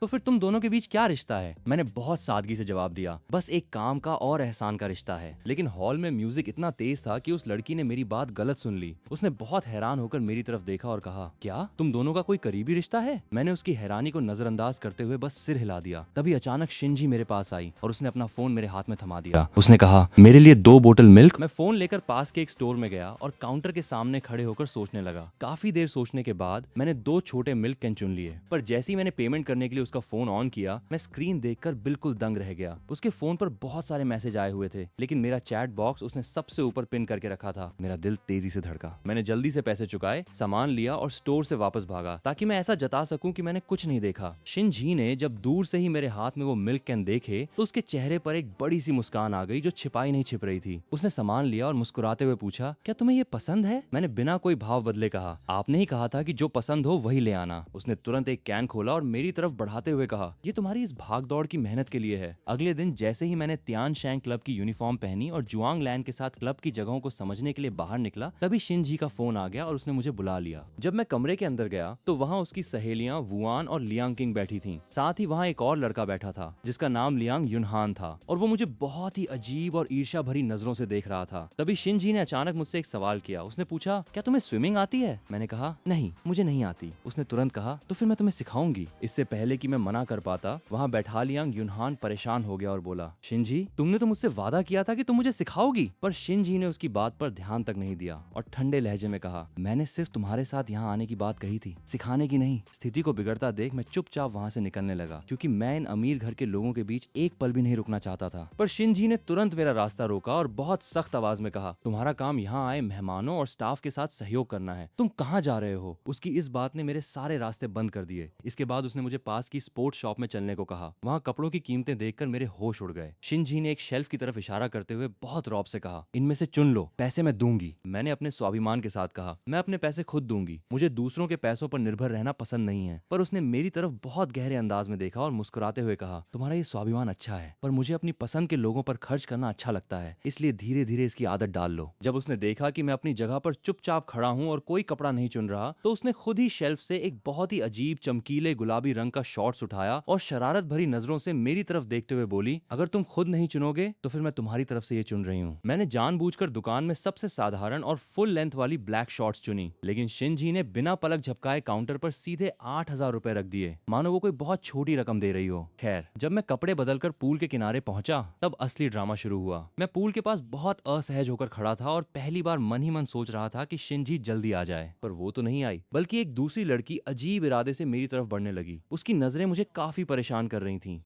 तो फिर तुम दोनों के बीच क्या रिश्ता है? मैंने बहुत सादगी से जवाब दिया, बस एक काम का और एहसान का रिश्ता है। लेकिन हॉल में म्यूजिक इतना तेज था कि उस लड़की ने मेरी बात गलत सुन ली। उसने बहुत हैरान होकर मेरी तरफ देखा और कहा, क्या तुम दोनों का कोई करीबी रिश्ता है? मैंने उसकी हैरानी को नजरअंदाज करते हुए बस सिर हिला दिया। तभी अचानक शिंजी मेरे पास आई और उसने अपना फोन मेरे हाथ में थमा दिया। उसने कहा, मेरे लिए 2 बोतल मिल्क। मैं फोन लेकर पास के एक स्टोर में गया और काउंटर के सामने खड़े होकर सोचने लगा। काफी देर सोचने के बाद मैंने 2 छोटे मिल्क कैन चुन लिए, पर जैसे ही मैंने पेमेंट करने के लिए उसका फोन ऑन किया, मैं स्क्रीन देखकर बिल्कुल दंग रह गया। उसके फोन पर बहुत सारे मैसेज आए हुए थे, लेकिन मेरा चैट बॉक्स उसने सबसे ऊपर पिन करके रखा था। मेरा दिल तेजी से धड़का। मैंने जल्दी से पैसे चुकाए, सामान लिया और स्टोर से वापस भागा, ताकि मैं ऐसा जता सकूं कि मैंने कुछ नहीं देखा। शिनजी ने जब दूर से ही मेरे हाथ में वो मिल्क कैन देखे तो उसके चेहरे पर एक बड़ी सी मुस्कान आ गई जो छिपाई नहीं छिप रही थी। उसने सामान लिया और मुस्कुराते हुए पूछा, क्या तुम्हें ये पसंद है? मैंने बिना कोई भाव बदले कहा, आपने ही कहा था कि जो पसंद हो वही ले आना। उसने तुरंत एक कैन खोला और मेरी तरफ बढ़ाते हुए कहा, ये तुम्हारी इस भाग दौड़ की मेहनत के लिए है। अगले दिन जैसे ही मैंने त्यान शैंग क्लब की यूनिफॉर्म पहनी और जुआंग लैन के साथ क्लब की जगहों को समझने के लिए बाहर निकला, तभी शिनजी का फोन आ गया और उसने मुझे बुला लिया। जब मैं कमरे के अंदर गया तो वहाँ उसकी सहेलियां वुआन और लियांग किंग बैठी थीं। साथ ही वहाँ एक और लड़का बैठा था जिसका नाम लियांग युनहान था और वो मुझे बहुत ही अजीब और ईर्ष्या भरी नजरों से देख रहा था। तभी शिनजी ने अचानक मुझसे एक सवाल किया। उसने पूछा, क्या तुम्हें स्विमिंग आती है? मैंने कहा, नहीं मुझे नहीं आती। उसने तुरंत कहा, तो फिर मैं तुम्हें सिखाऊंगी। इससे पहले कि मैं मना कर पाता, वहाँ बैठा लियांग युनहान परेशान हो गया और बोला, शिनजी तुमने तो मुझसे वादा किया था कि तुम मुझे सिखाओगी। पर शिनजी ने उसकी बात पर ध्यान तक नहीं दिया और ठंडे लहजे में कहा, मैंने सिर्फ तुम्हारे साथ यहाँ आने की बात कही थी, सिखाने की नहीं। स्थिति को बिगड़ता देख मैं चुपचाप वहाँ से निकलने लगा, क्योंकि मैं इन अमीर घर के लोगों के बीच एक पल भी नहीं रुकना चाहता था। पर शिनजी ने तुरंत मेरा रास्ता रोका और बहुत सख्त आवाज में कहा, तुम्हारा काम यहाँ आए मेहमानों और स्टाफ के साथ सहयोग करना है, तुम कहाँ जा रहे हो? उसकी इस बात ने मेरे सारे रास्ते बंद कर दिए। इसके बाद उसने मुझे पास की स्पोर्ट्स शॉप में चलने को कहा। वहाँ कपड़ों की कीमतें देखकर मेरे होश उड़ गए। शिनजी ने एक शेल्फ की तरफ इशारा करते हुए बहुत रौब से कहा, इनमें से चुन लो, पैसे मैं दूंगी। मैंने अपने स्वाभिमान के साथ कहा, मैं अपने पैसे खुद दूंगी, मुझे दूसरों के पैसों पर निर्भर रहना पसंद नहीं है। पर उसने मेरी तरफ बहुत गहरे अंदाज में देखा और मुस्कुराते हुए कहा, तुम्हारा ये स्वाभिमान अच्छा है, पर मुझे अपनी पसंद के लोगों पर खर्च करना अच्छा लगता है, इसलिए धीरे धीरे इसकी आदत डाल लो। जब उसने देखा कि मैं अपनी जगह पर चुपचाप खड़ा हूँ और कोई कपड़ा नहीं चुन रहा, तो उसने खुद ही शेल्फ से एक बहुत ही अजीब चमकीले गुलाबी रंग का शॉर्ट्स उठाया और शरारत भरी नजरों से मेरी तरफ देखते हुए बोली, अगर तुम खुद नहीं चुनोगे तो फिर मैं तुम्हारी तरफ से ये चुन रही हूँ। मैंने जानबूझकर दुकान में सबसे साधारण और फुल लेंथ वाली ब्लैक शॉर्ट्स चुनी, लेकिन शिनजी ने बिना पलक झपकाए काउंटर पर सीधे 8,000 रुपए रख दिए, मानो वो कोई बहुत छोटी रकम दे रही हो। खैर, जब मैं कपड़े बदलकर पूल के किनारे पहुंचा तब असली ड्रामा शुरू हुआ। मैं पूल के पास बहुत असहज होकर खड़ा था और पहली बार मन ही मन सोच रहा था कि शिनजी जल्दी आ जाए, पर वो तो नहीं आई, बल्कि एक दूसरी लड़की अजीब इरादे से मेरी तरफ बढ़ने लगी। उसकी नजरें मुझे काफी परेशान कर रही थीं।